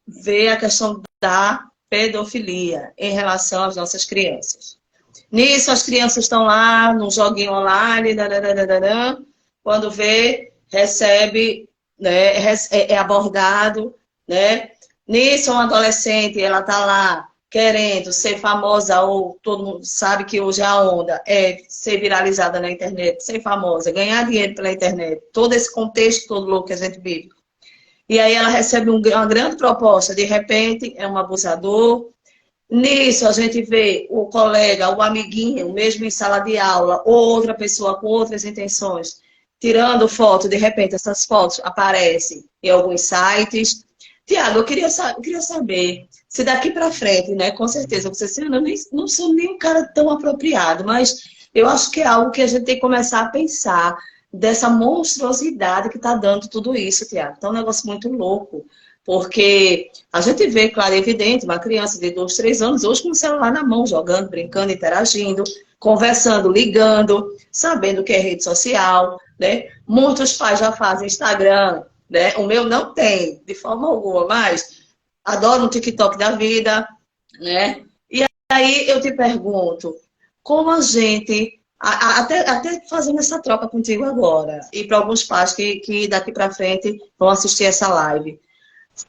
vê a questão da pedofilia em relação às nossas crianças. Nisso, as crianças estão lá no joguinho online, quando vê, recebe, né, é abordado, né? Nisso, uma adolescente, ela está lá querendo ser famosa, ou todo mundo sabe que hoje a onda é ser viralizada na internet, ser famosa, ganhar dinheiro pela internet, todo esse contexto todo louco que a gente vive. E aí ela recebe uma grande proposta, de repente é um abusador, Nisso a gente vê o colega, o amiguinho, mesmo em sala de aula, ou outra pessoa com outras intenções, tirando foto, de repente essas fotos aparecem em alguns sites. Tiago, queria saber se daqui para frente, né? Com certeza, você assim, eu não sou nem um cara tão apropriado, mas eu acho que é algo que a gente tem que começar a pensar dessa monstruosidade que está dando tudo isso, Tiago. Então é um negócio muito louco. Porque a gente vê, claro, é evidente, uma criança de 2, 3 anos, hoje com o celular na mão, jogando, brincando, interagindo, conversando, ligando, sabendo o que é rede social, né? Muitos pais já fazem Instagram, né? O meu não tem, de forma alguma, mas adoro um TikTok da vida, né? E aí eu te pergunto, como a gente, até fazendo essa troca contigo agora, e para alguns pais que daqui para frente vão assistir essa live,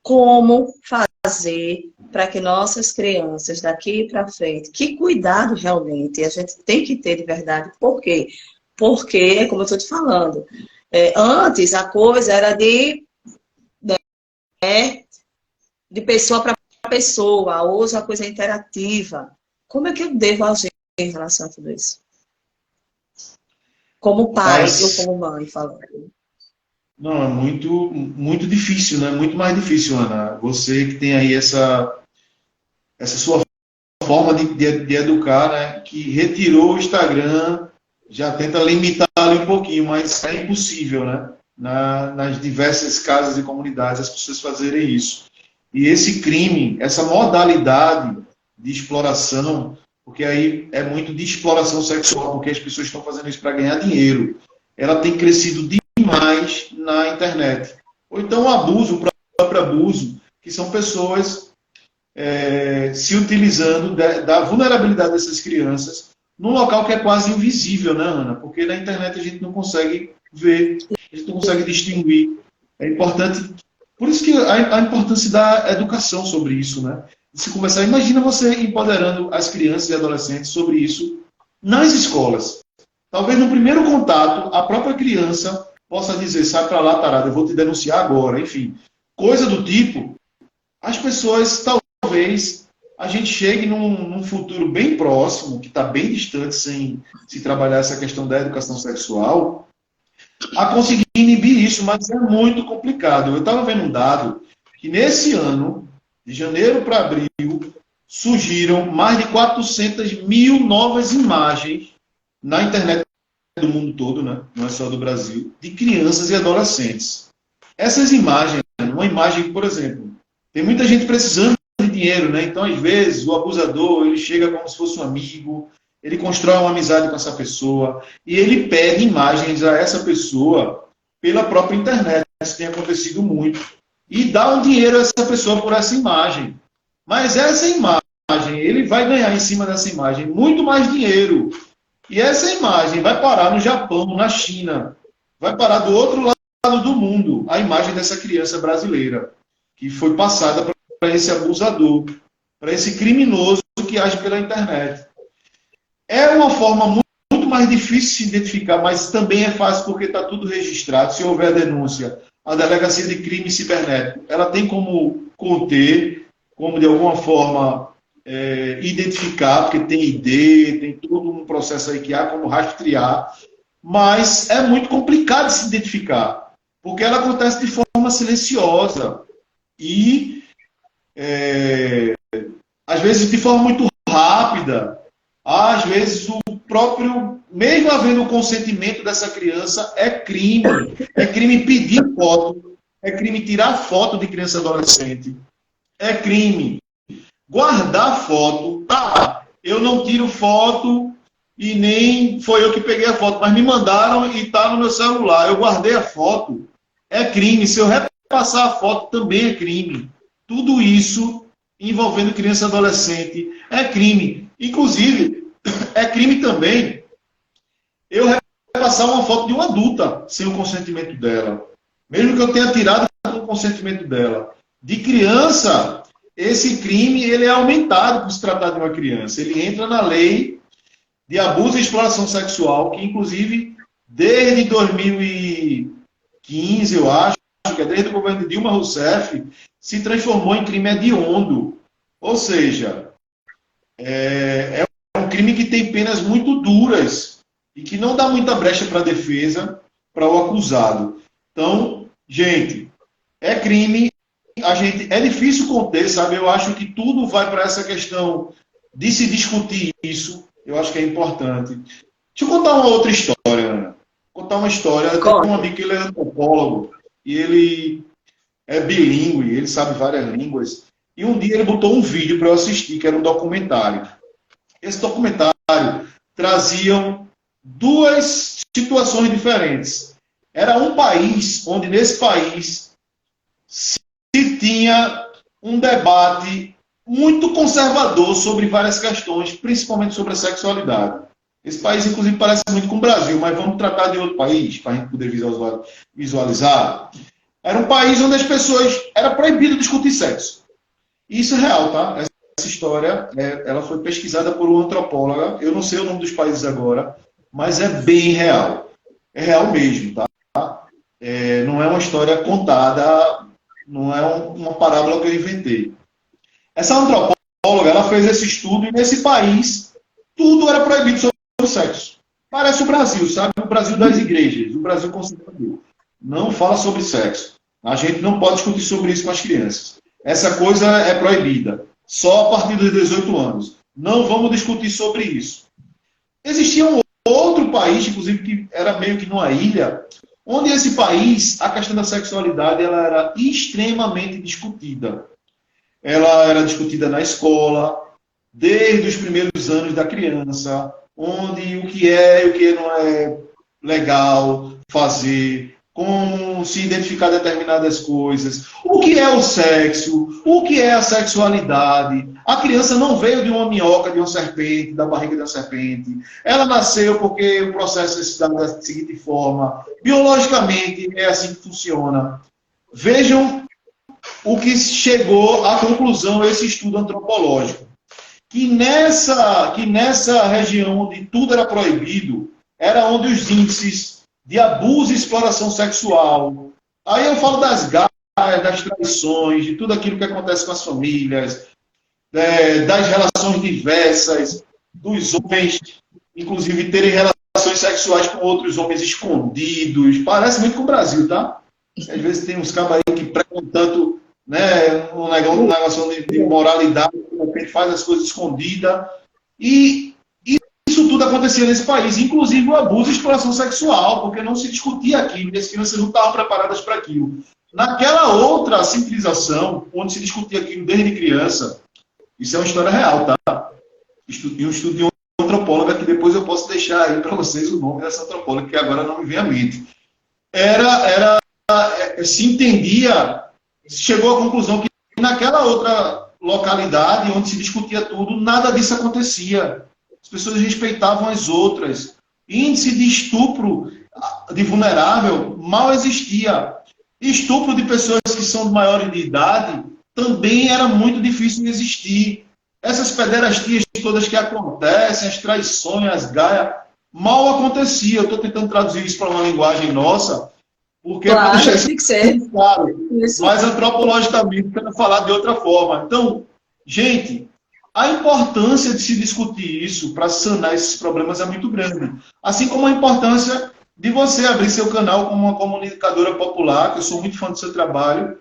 como fazer para que nossas crianças daqui para frente, que cuidado realmente a gente tem que ter de verdade. Por quê? Porque, como eu estou te falando, antes a coisa era de pessoa para pessoa, hoje a coisa é interativa. Como é que eu devo agir em relação a tudo isso? Como pai ou Mas, como mãe, falando. não, é muito difícil, né? Muito mais difícil, Ana. Você que tem aí essa sua forma de educar, né? Que retirou o Instagram, já tenta limitar ali um pouquinho, mas é impossível, né? Nas diversas casas e comunidades, as pessoas fazerem isso. E esse crime, essa modalidade de exploração, porque aí é muito de exploração sexual, porque as pessoas estão fazendo isso para ganhar dinheiro, ela tem crescido demais na internet. Ou então o abuso, o próprio abuso, que são pessoas se utilizando da vulnerabilidade dessas crianças num local que é quase invisível, né, Ana? Porque na internet a gente não consegue ver, a gente não consegue distinguir. É importante, por isso que a importância da educação sobre isso, né? Se começar, imagina você empoderando as crianças e adolescentes sobre isso nas escolas. Talvez no primeiro contato, a própria criança possa dizer, sai para lá, tarada, eu vou te denunciar agora, enfim. Coisa do tipo, as pessoas, talvez, a gente chegue num futuro bem próximo, que está bem distante, sem se trabalhar essa questão da educação sexual, a conseguir inibir isso, mas é muito complicado. Eu estava vendo um dado que nesse ano, de janeiro para abril, surgiram mais de 400 mil novas imagens na internet do mundo todo, né? Não é só do Brasil, de crianças e adolescentes. Essas imagens, uma imagem, por exemplo, tem muita gente precisando de dinheiro, né? Então, às vezes, o abusador, ele chega como se fosse um amigo, ele constrói uma amizade com essa pessoa e ele pede imagens a essa pessoa pela própria internet. Isso tem acontecido muito. E dá um dinheiro a essa pessoa por essa imagem. Mas essa imagem, ele vai ganhar em cima dessa imagem muito mais dinheiro. E essa imagem vai parar no Japão, na China. Vai parar do outro lado do mundo, a imagem dessa criança brasileira, que foi passada para esse abusador, para esse criminoso que age pela internet. É uma forma muito mais difícil de se identificar, mas também é fácil porque está tudo registrado. Se houver denúncia, a Delegacia de Crime Cibernético, ela tem como conter, como de alguma forma identificar, porque tem ID, tem todo um processo aí que há como rastrear, mas é muito complicado de se identificar, porque ela acontece de forma silenciosa e, às vezes, de forma muito rápida. Às vezes, o próprio, mesmo havendo o consentimento dessa criança, é crime. É crime pedir foto, é crime tirar foto de criança e adolescente, é crime guardar foto. Tá, eu não tiro foto e nem foi eu que peguei a foto, mas me mandaram e está no meu celular. Eu guardei a foto. É crime. Se eu repassar a foto, também é crime. Tudo isso envolvendo criança e adolescente é crime. Inclusive, é crime também eu repassar uma foto de uma adulta sem o consentimento dela. Mesmo que eu tenha tirado com o consentimento dela. De criança, esse crime ele é aumentado por se tratar de uma criança. Ele entra na lei de abuso e exploração sexual, que inclusive desde 2015, eu acho, que é desde o governo de Dilma Rousseff, se transformou em crime hediondo. Ou seja, É um crime que tem penas muito duras e que não dá muita brecha para a defesa, para o acusado. Então, gente, é crime, é difícil conter, sabe? Eu acho que tudo vai para essa questão de se discutir isso. Eu acho que é importante. Deixa eu contar uma outra história, Ana. Vou contar uma história. Eu tenho um amigo que ele é antropólogo e ele é bilíngue, ele sabe várias línguas. E um dia ele botou um vídeo para eu assistir, que era um documentário. Esse documentário trazia duas situações diferentes. Era um país onde, nesse país, se tinha um debate muito conservador sobre várias questões, principalmente sobre a sexualidade. Esse país, inclusive, parece muito com o Brasil, mas vamos tratar de outro país, para a gente poder visualizar. Era um país onde as pessoas... Era proibido discutir sexo. Isso é real, tá? Essa história, ela foi pesquisada por uma antropóloga, eu não sei o nome dos países agora, mas é bem real. É real mesmo, tá? Não é uma história contada, não é uma parábola que eu inventei. Essa antropóloga, ela fez esse estudo e nesse país tudo era proibido sobre o sexo. Parece o Brasil, sabe? O Brasil das igrejas, o Brasil conservador. Não fala sobre sexo. A gente não pode discutir sobre isso com as crianças. Essa coisa é proibida. Só a partir dos 18 anos. Não vamos discutir sobre isso. Existia um outro país, inclusive, que era meio que numa ilha, onde esse país, a questão da sexualidade, ela era extremamente discutida. Ela era discutida na escola, desde os primeiros anos da criança, onde o que é e o que não é legal fazer, como se identificar determinadas coisas, o que é o sexo, o que é a sexualidade. A criança não veio de uma minhoca, de uma serpente, da barriga de uma serpente. Ela nasceu porque o processo é se dá da seguinte forma. Biologicamente, é assim que funciona. Vejam o que chegou à conclusão esse estudo antropológico. Que nessa região onde tudo era proibido, era onde os índices de abuso e exploração sexual. Aí eu falo das gaias, das traições, de tudo aquilo que acontece com as famílias, das relações diversas, dos homens, inclusive, terem relações sexuais com outros homens escondidos. Parece muito com o Brasil, tá? Às vezes tem uns cabos aí que pregam tanto, né, um negócio de moralidade, de repente faz as coisas escondidas. E isso tudo acontecia nesse país, inclusive o abuso e exploração sexual, porque não se discutia aquilo, e as crianças não estavam preparadas para aquilo. Naquela outra civilização, onde se discutia aquilo desde criança, isso é uma história real, tá? E um estudo de uma antropóloga, que depois eu posso deixar aí para vocês o nome dessa antropóloga, que agora não me vem à mente. Se entendia, chegou à conclusão que naquela outra localidade, onde se discutia tudo, nada disso acontecia. As pessoas respeitavam as outras. Índice de estupro de vulnerável mal existia. Estupro de pessoas que são maiores de idade também era muito difícil de existir. Essas pederastias todas que acontecem, as traições, as gaias, mal acontecia. Eu estou tentando traduzir isso para uma linguagem nossa, porque claro, para deixar tem que ser. Claro, mas antropologicamente, para falar de outra forma. Então, gente, a importância de se discutir isso para sanar esses problemas é muito grande. Assim como a importância de você abrir seu canal como uma comunicadora popular, que eu sou muito fã do seu trabalho,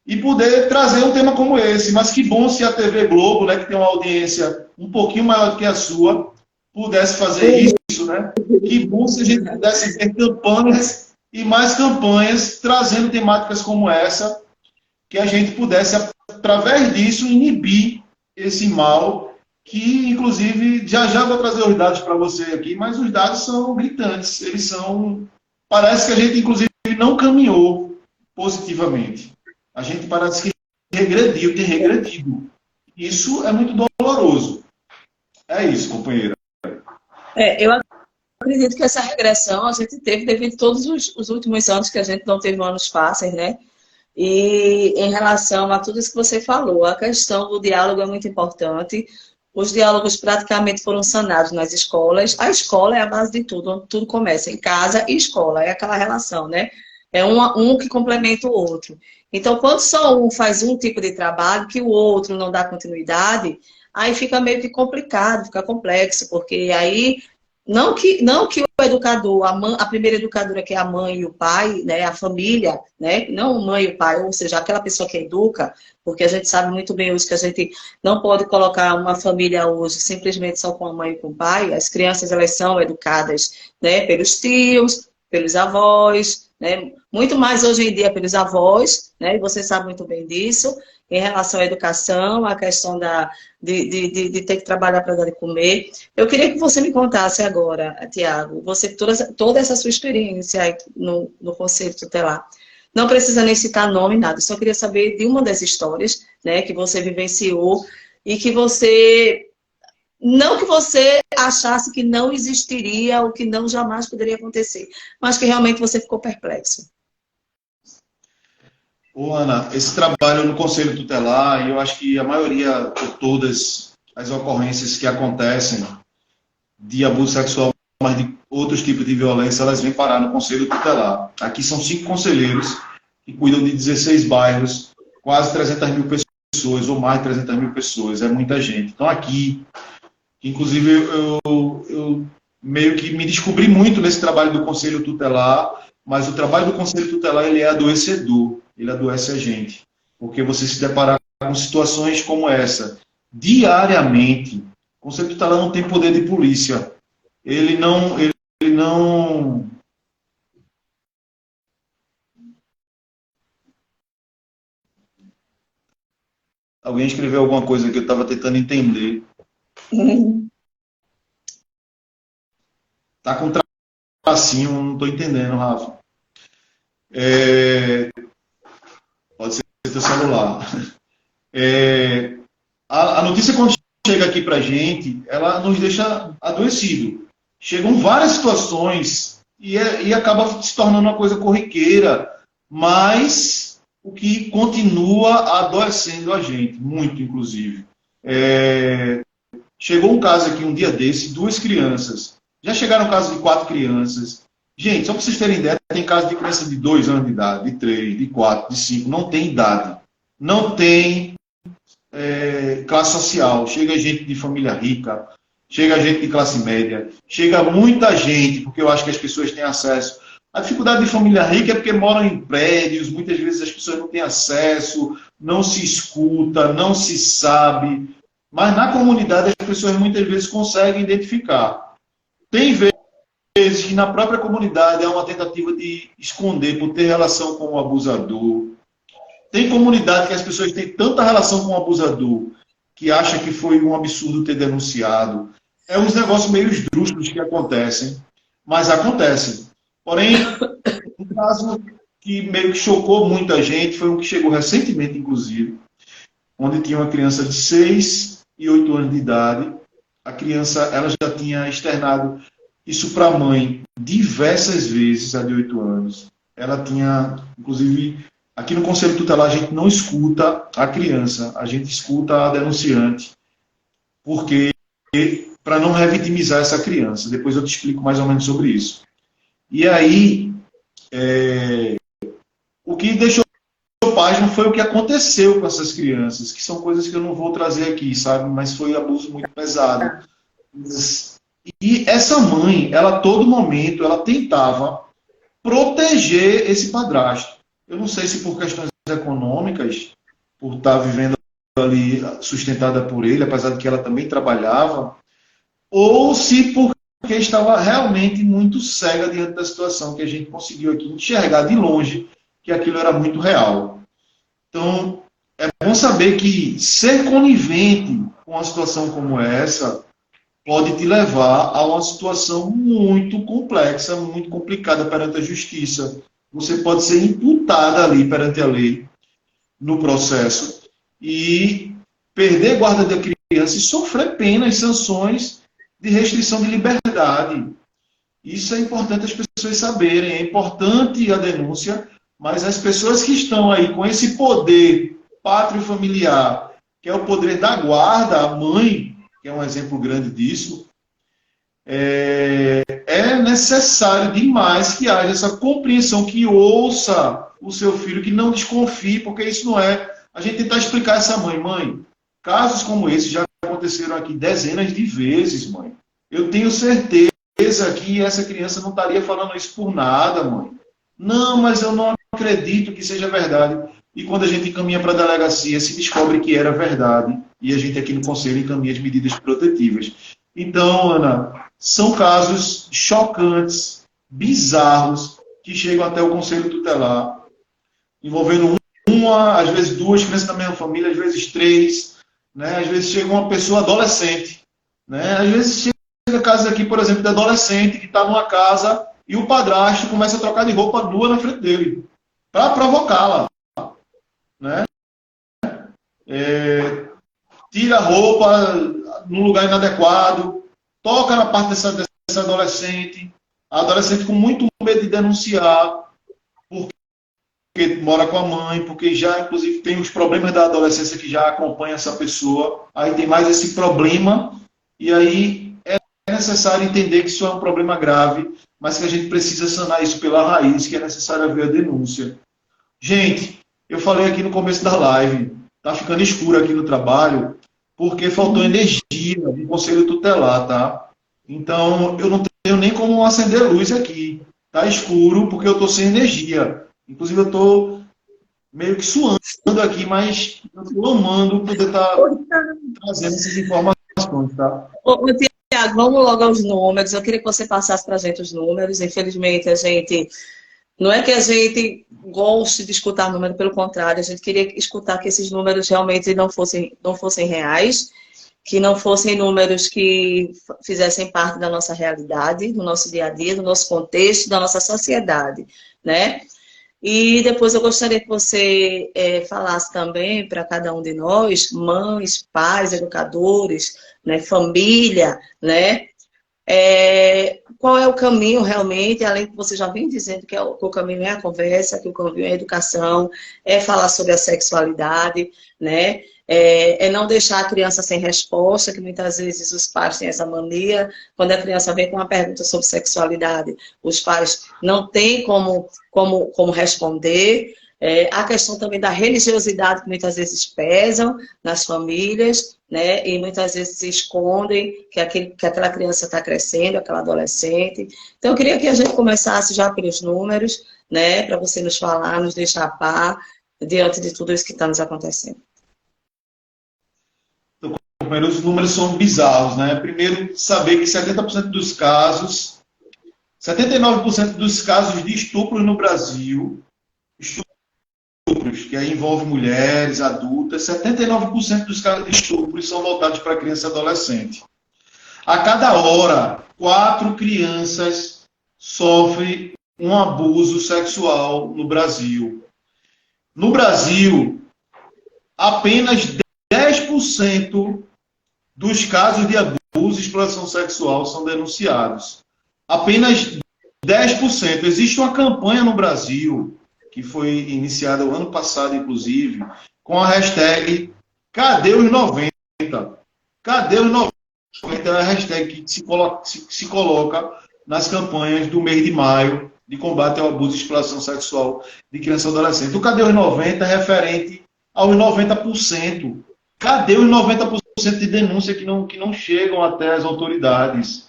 e poder trazer um tema como esse. Mas que bom se a TV Globo, né, que tem uma audiência um pouquinho maior do que a sua, pudesse fazer isso, né? Que bom se a gente pudesse ver campanhas e mais campanhas trazendo temáticas como essa, que a gente pudesse, através disso, inibir esse mal, que, inclusive, já vou trazer os dados para você aqui, mas os dados são gritantes. Eles são... Parece que a gente, inclusive, não caminhou positivamente. A gente parece que regrediu, tem regredido. Isso é muito doloroso. É isso, companheira. Eu acredito que essa regressão a gente teve devido a todos os últimos anos que a gente não teve anos fáceis, né? E em relação a tudo isso que você falou, a questão do diálogo é muito importante. Os diálogos praticamente foram sanados nas escolas. A escola é a base de tudo, onde tudo começa, em casa e escola, é aquela relação, né? É um que complementa o outro. Então, quando só um faz um tipo de trabalho, que o outro não dá continuidade, aí fica meio que complicado, fica complexo, porque aí não que o educador, a primeira educadora que é a mãe e o pai, né, a família, né, não a mãe e o pai, ou seja, aquela pessoa que educa, porque a gente sabe muito bem hoje que a gente não pode colocar uma família hoje simplesmente só com a mãe e com o pai. As crianças, elas são educadas, né, pelos tios, pelos avós, né, muito mais hoje em dia pelos avós, né, e você sabe muito bem disso, em relação à educação, a questão de ter que trabalhar para dar de comer. Eu queria que você me contasse agora, Tiago, você toda essa sua experiência aí no Conselho Tutelar. Não precisa nem citar nome, nada. Só queria saber de uma das histórias, né, que você vivenciou e que você... Não que você achasse que não existiria ou que não jamais poderia acontecer, mas que realmente você ficou perplexo. Ô, Ana, esse trabalho no Conselho Tutelar, eu acho que a maioria de todas as ocorrências que acontecem de abuso sexual, mas de outros tipos de violência, elas vêm parar no Conselho Tutelar. Aqui são 5 conselheiros que cuidam de 16 bairros, quase 300 mil pessoas, ou mais de 300 mil pessoas, é muita gente. Então aqui, inclusive, eu meio que me descobri muito nesse trabalho do Conselho Tutelar, mas o trabalho do Conselho Tutelar, ele é adoecedor, ele adoece a gente, porque você se deparar com situações como essa, diariamente. O Conselho Tutelar não tem poder de polícia, ele não... Alguém escreveu alguma coisa que eu estava tentando entender. Tá com tracinho, não estou entendendo, Rafa. Pode ser teu celular. A notícia, quando chega aqui para a gente, ela nos deixa adoecido. Chegam várias situações e acaba se tornando uma coisa corriqueira, mas o que continua adoecendo a gente, muito inclusive. Chegou um caso aqui um dia desse, 2 crianças. Já chegaram casos de 4 crianças. Gente, só para vocês terem ideia, tem caso de criança de 2 anos de idade, de 3, de 4, de 5, não tem idade. Não tem classe social. Chega gente de família rica, chega gente de classe média, chega muita gente, porque eu acho que as pessoas têm acesso. A dificuldade de família rica é porque moram em prédios, muitas vezes as pessoas não têm acesso, não se escuta, não se sabe. Mas na comunidade as pessoas muitas vezes conseguem identificar. Tem vezes que na própria comunidade há uma tentativa de esconder por ter relação com o abusador. Tem comunidade que as pessoas têm tanta relação com o abusador que acha que foi um absurdo ter denunciado. É uns negócios meio esdrúxulos que acontecem, mas acontecem. Porém, um caso que meio que chocou muita gente foi um que chegou recentemente, inclusive, onde tinha uma criança de 6 e 8 anos de idade. A criança, ela já tinha externado isso para a mãe diversas vezes, a de 8 anos. Ela tinha, inclusive, aqui no Conselho Tutelar a gente não escuta a criança, a gente escuta a denunciante, porque para não revitimizar essa criança. Depois eu te explico mais ou menos sobre isso. E aí, o que deixou pasmo foi o que aconteceu com essas crianças, que são coisas que eu não vou trazer aqui, sabe? Mas foi abuso muito pesado. E essa mãe, ela a todo momento, ela tentava proteger esse padrasto. Eu não sei se por questões econômicas, por estar vivendo ali sustentada por ele, apesar de que ela também trabalhava, ou se porque estava realmente muito cega diante da situação, que a gente conseguiu aqui enxergar de longe que aquilo era muito real. Então, é bom saber que ser conivente com uma situação como essa pode te levar a uma situação muito complexa, muito complicada perante a justiça. Você pode ser imputada ali perante a lei, no processo, e perder guarda da criança e sofrer penas, sanções de restrição de liberdade. Isso é importante as pessoas saberem. É importante a denúncia, mas as pessoas que estão aí com esse poder pátrio familiar, que é o poder da guarda, a mãe, que é um exemplo grande disso, é necessário demais que haja essa compreensão, que ouça o seu filho, que não desconfie, porque isso não é... A gente tentar explicar a essa mãe, casos como esse já aconteceram aqui dezenas de vezes, mãe. Eu tenho certeza que essa criança não estaria falando isso por nada, mãe. Não, mas eu não acredito que seja verdade. E quando a gente encaminha para a delegacia, se descobre que era verdade. E a gente aqui no Conselho encaminha as medidas protetivas. Então, Ana, são casos chocantes, bizarros, que chegam até o Conselho Tutelar, envolvendo uma, às vezes duas crianças da mesma família, às vezes três, né? Às vezes chega uma pessoa adolescente, né? Às vezes chega casos aqui, por exemplo, de adolescente que está numa casa e o padrasto começa a trocar de roupa nua na frente dele, para provocá-la, né? Tira a roupa num lugar inadequado, toca na parte dessa adolescente, a adolescente com muito medo de denunciar, porque mora com a mãe, porque já, inclusive, tem os problemas da adolescência que já acompanha essa pessoa, aí tem mais esse problema, e aí é necessário entender que isso é um problema grave, mas que a gente precisa sanar isso pela raiz, que é necessário haver a denúncia. Gente, eu falei aqui no começo da live, tá ficando escuro aqui no trabalho, porque faltou energia do Conselho Tutelar, tá? Então, eu não tenho nem como acender luz aqui. Tá escuro porque eu tô sem energia. Inclusive, eu estou meio que suando aqui, mas eu estou amando poder estar trazendo essas informações, tá? Ô, Tiago, vamos logo aos números. Eu queria que você passasse para a gente os números. Infelizmente, a gente... Não é que a gente goste de escutar números, pelo contrário, a gente queria escutar que esses números realmente não fossem reais, que não fossem números que fizessem parte da nossa realidade, do nosso dia a dia, do nosso contexto, da nossa sociedade, né? E depois eu gostaria que você falasse também para cada um de nós, mães, pais, educadores, né, família, né? Qual é o caminho realmente, além que você já vem dizendo que o caminho é a conversa, que o caminho é a educação, é falar sobre a sexualidade, né? Não deixar a criança sem resposta, que muitas vezes os pais têm essa mania, quando a criança vem com uma pergunta sobre sexualidade, os pais não têm como responder. A questão também da religiosidade, que muitas vezes pesam nas famílias, né? E muitas vezes escondem que aquela criança está crescendo, aquela adolescente. Então, eu queria que a gente começasse já pelos números, né? Para você nos falar, nos deixar a par, diante de tudo isso que está nos acontecendo. Os números são bizarros, né? Primeiro, saber que 70% dos casos, 79% dos casos de estupro no Brasil, estupros, que aí envolve mulheres, adultas, 79% dos casos de estupros são voltados para criança e adolescente. A cada hora, 4 crianças sofrem um abuso sexual no Brasil. No Brasil, apenas 10% dos casos de abuso e exploração sexual são denunciados. Apenas 10%. Existe uma campanha no Brasil, que foi iniciada o ano passado, inclusive, com a hashtag Cadê os 90? Cadê os 90? É a hashtag que se coloca nas campanhas do mês de maio de combate ao abuso e exploração sexual de criança e adolescente. O Cadê os 90 é referente aos 90%. Cadê os 90% de denúncia que não chegam até as autoridades?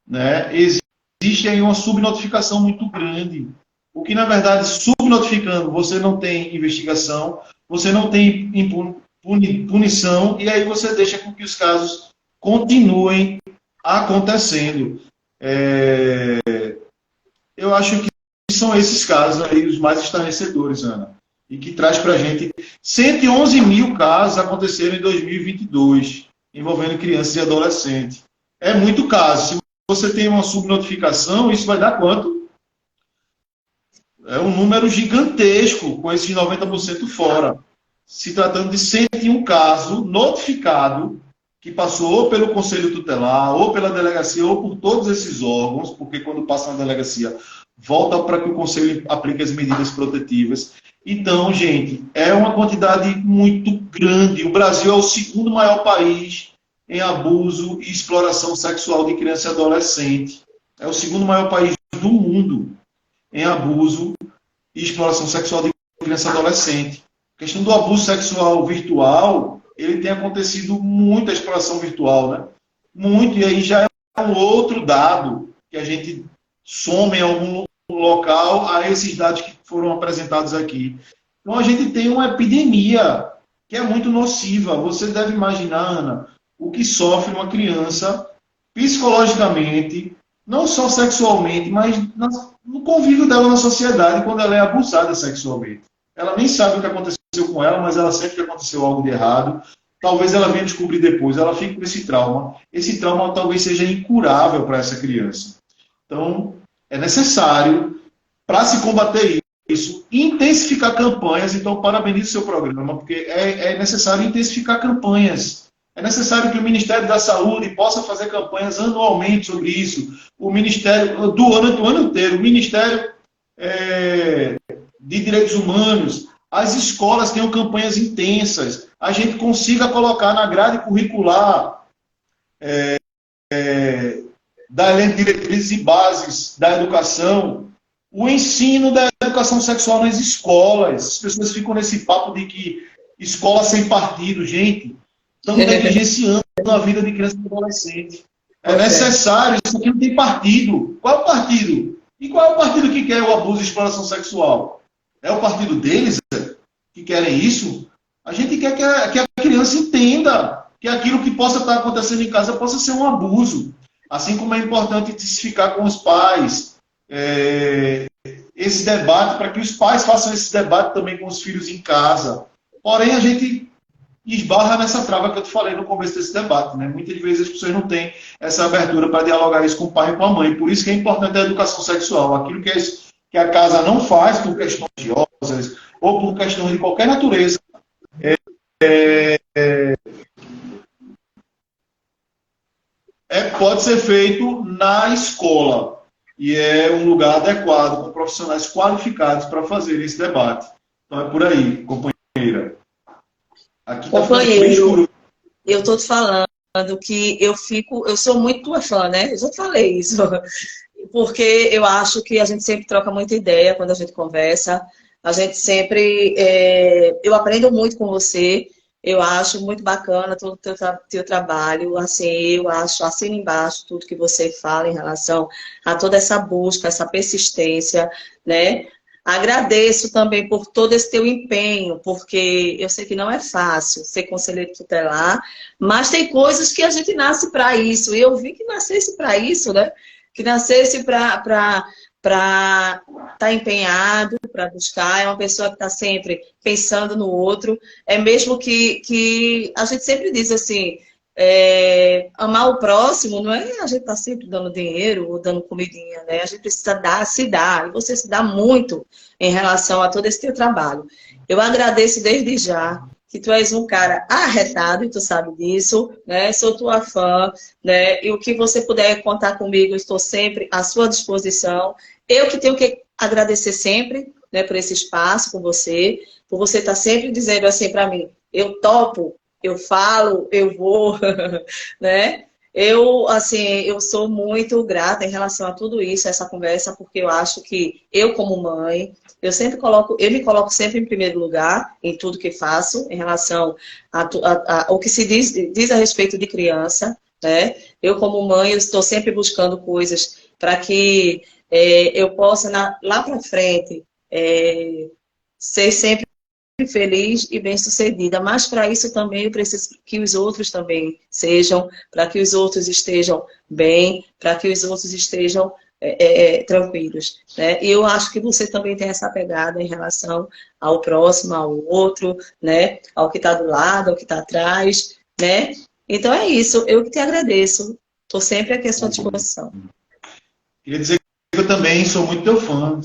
Né? Existe aí uma subnotificação muito grande. O que, na verdade, subnotificando, você não tem investigação, você não tem punição, e aí você deixa com que os casos continuem acontecendo. Eu acho que são esses casos aí os mais estarrecedores, Ana, e que traz para a gente 111 mil casos aconteceram em 2022, envolvendo crianças e adolescentes. É muito caso. Se você tem uma subnotificação, isso vai dar quanto? É um número gigantesco, com esses 90% fora. Se tratando de 101 casos notificado, que passou ou pelo Conselho Tutelar, ou pela delegacia, ou por todos esses órgãos, porque quando passa na delegacia, volta para que o Conselho aplique as medidas protetivas. Então, gente, é uma quantidade muito grande. O Brasil é o segundo maior país em abuso e exploração sexual de criança e adolescente. É o segundo maior país do mundo em abuso e exploração sexual de criança e adolescente. A questão do abuso sexual virtual ele tem acontecido muita exploração virtual, né? Muito, e aí já é um outro dado que a gente soma em algum local a esses dados que foram apresentados aqui. Então a gente tem uma epidemia que é muito nociva. Você deve imaginar, Ana, o que sofre uma criança psicologicamente, não só sexualmente, mas no convívio dela na sociedade quando ela é abusada sexualmente. Ela nem sabe o que aconteceu com ela, mas ela sente que aconteceu algo de errado. Talvez ela venha descobrir depois, ela fique com esse trauma. Esse trauma talvez seja incurável para essa criança. Então, é necessário, para se combater isso, intensificar campanhas. Então, parabenizo o seu programa, porque é necessário intensificar campanhas. É necessário que o Ministério da Saúde possa fazer campanhas anualmente sobre isso. O Ministério, durante o ano inteiro, o Ministério de Direitos Humanos, as escolas tenham campanhas intensas, a gente consiga colocar na grade curricular da Lei de Diretrizes e Bases da Educação o ensino da educação sexual nas escolas. As pessoas ficam nesse papo de que escola sem partido, gente, estamos negligenciando a vida de criança e adolescente. É necessário, isso aqui não tem partido. Qual é o partido? E qual é o partido que quer o abuso e exploração sexual? É o partido deles que querem isso? A gente quer que a criança entenda que aquilo que possa estar acontecendo em casa possa ser um abuso. Assim como é importante intensificar com os pais esse debate, para que os pais façam esse debate também com os filhos em casa. Porém, a gente esbarra nessa trava que eu te falei no começo desse debate, né? Muitas vezes as pessoas não têm essa abertura para dialogar isso com o pai e com a mãe. Por isso que é importante a educação sexual. Aquilo que a casa não faz por questões religiosas ou por questões de qualquer natureza, pode ser feito na escola. E é um lugar adequado, com profissionais qualificados para fazer esse debate. Então é por aí, companheira. Aqui tá companheiro, eu estou te falando que eu sou muito tua fã, né? Eu já falei isso. Porque eu acho que a gente sempre troca muita ideia quando a gente conversa. A gente sempre... eu aprendo muito com você. Eu acho muito bacana todo o teu trabalho. Assim, eu acho, assino embaixo tudo que você fala em relação a toda essa busca, essa persistência, né? Agradeço também por todo esse teu empenho, porque eu sei que não é fácil ser conselheiro tutelar, mas tem coisas que a gente nasce para isso. E eu vi que nascesse para isso, né? Que nascesse para estar empenhado, para buscar. É uma pessoa que está sempre pensando no outro. É mesmo que a gente sempre diz assim, amar o próximo não é a gente estar sempre dando dinheiro ou dando comidinha, né? A gente precisa se dar, e você se dá muito em relação a todo esse teu trabalho. Eu agradeço desde já, que tu és um cara arretado, e tu sabe disso, né? Sou tua fã, né? E o que você puder contar comigo, eu estou sempre à sua disposição. Eu que tenho que agradecer sempre, né, por esse espaço com você, por você estar sempre dizendo assim para mim, eu topo, eu falo, eu vou, né? Eu sou muito grata em relação a tudo isso, essa conversa, porque eu acho que eu, como mãe, eu me coloco sempre em primeiro lugar em tudo que faço, em relação ao que se diz a respeito de criança, né? Eu, como mãe, eu estou sempre buscando coisas para que eu possa, lá para frente, ser sempre feliz e bem-sucedida, mas para isso também eu preciso que os outros também sejam, para que os outros estejam bem, para que os outros estejam tranquilos, né? E eu acho que você também tem essa pegada em relação ao próximo, ao outro, né? Ao que está do lado, ao que está atrás, né? Então é isso, eu que te agradeço, estou sempre aqui à sua disposição. Queria dizer que eu também sou muito teu fã.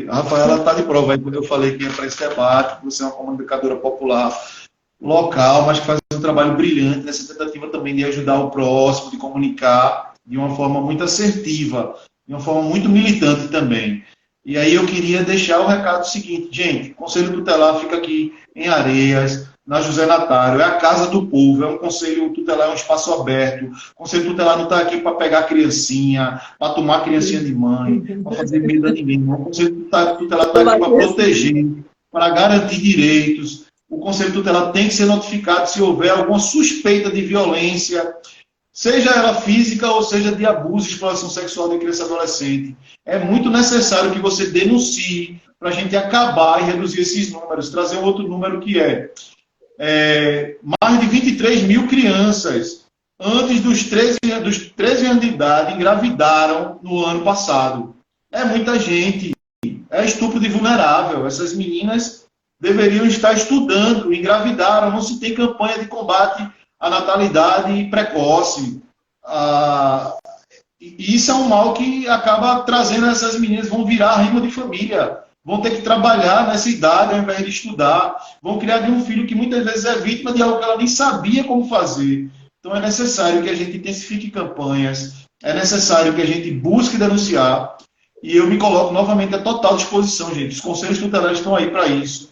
A Rafaela está de prova aí quando eu falei que ia para esse debate, que você é uma comunicadora popular local, mas que faz um trabalho brilhante nessa tentativa também de ajudar o próximo, de comunicar de uma forma muito assertiva, de uma forma muito militante também. E aí eu queria deixar o recado seguinte, gente, o Conselho Tutelar fica aqui em Areias, na José Natário, é a casa do povo, é um conselho tutelar, é um espaço aberto. O conselho tutelar não está aqui para pegar a criancinha, para tomar a criancinha de mãe, para fazer medo a ninguém. O conselho tutelar está aqui para proteger, para garantir direitos. o Conselho Tutelar tem que ser notificado se houver alguma suspeita de violência, seja ela física ou seja de abuso e exploração sexual de criança e adolescente. É muito necessário que você denuncie para a gente acabar e reduzir esses números, trazer um outro número que mais de 23 mil crianças antes dos 13 anos de idade engravidaram no ano passado. É muita gente. É estupro de vulnerável. Essas meninas deveriam estar estudando, engravidaram. Não se tem campanha de combate à natalidade precoce. E isso é um mal que acaba trazendo essas meninas, vão virar rima de família. Vão ter que trabalhar nessa idade ao invés de estudar. Vão criar de um filho que muitas vezes é vítima de algo que ela nem sabia como fazer. Então é necessário que a gente intensifique campanhas, é necessário que a gente busque denunciar. E eu me coloco novamente à total disposição, gente. Os conselhos tutelares estão aí para isso.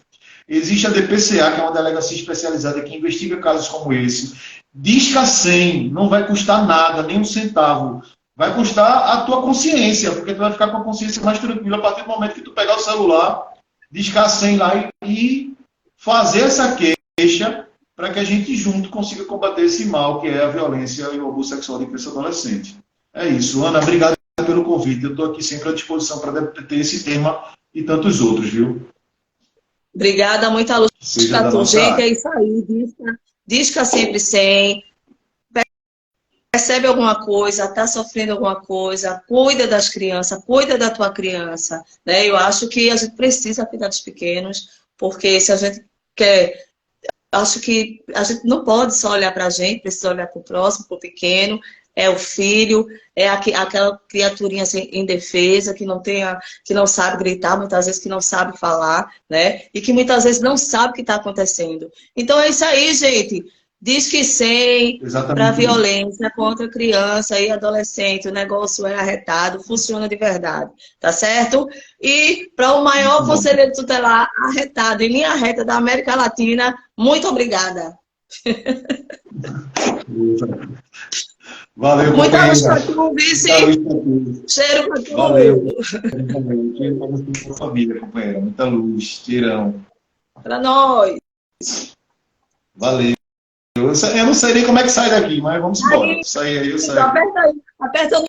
Existe a DPCA, que é uma delegacia especializada que investiga casos como esse. Disca 100, não vai custar nada, nem um centavo. Vai custar a tua consciência, porque tu vai ficar com a consciência mais tranquila a partir do momento que tu pegar o celular, discar 100 lá e fazer essa queixa para que a gente junto consiga combater esse mal que é a violência e o abuso sexual de criança e adolescente. É isso. Ana, obrigado pelo convite. Eu estou aqui sempre à disposição para debater esse tema e tantos outros, viu? Obrigada, muita luz para tu. Gente, é isso aí. Disca sempre 100. Percebe alguma coisa, está sofrendo alguma coisa, cuida das crianças, cuida da tua criança. Né? Eu acho que a gente precisa cuidar dos pequenos, porque se a gente quer... Acho que a gente não pode só olhar para a gente, precisa olhar para o próximo, para o pequeno. É o filho, é aquela criaturinha assim, indefesa, que não sabe gritar, muitas vezes que não sabe falar, né? E que muitas vezes não sabe o que está acontecendo. Então é isso aí, gente. Diz que 100 para violência contra criança e adolescente. O negócio é arretado, funciona de verdade, tá certo? E para o maior conselheiro tutelar arretado em linha reta da América Latina, muito obrigada. Valeu, muita luz para tu, vice. Cheiro para tu. Valeu. Cheiro para você e para a família, companheira. Muita luz, cheirão. Para nós. Valeu. Eu não sei nem como é que sai daqui, mas vamos embora. Sair aí, eu saio. Então, aperta aí. Aperta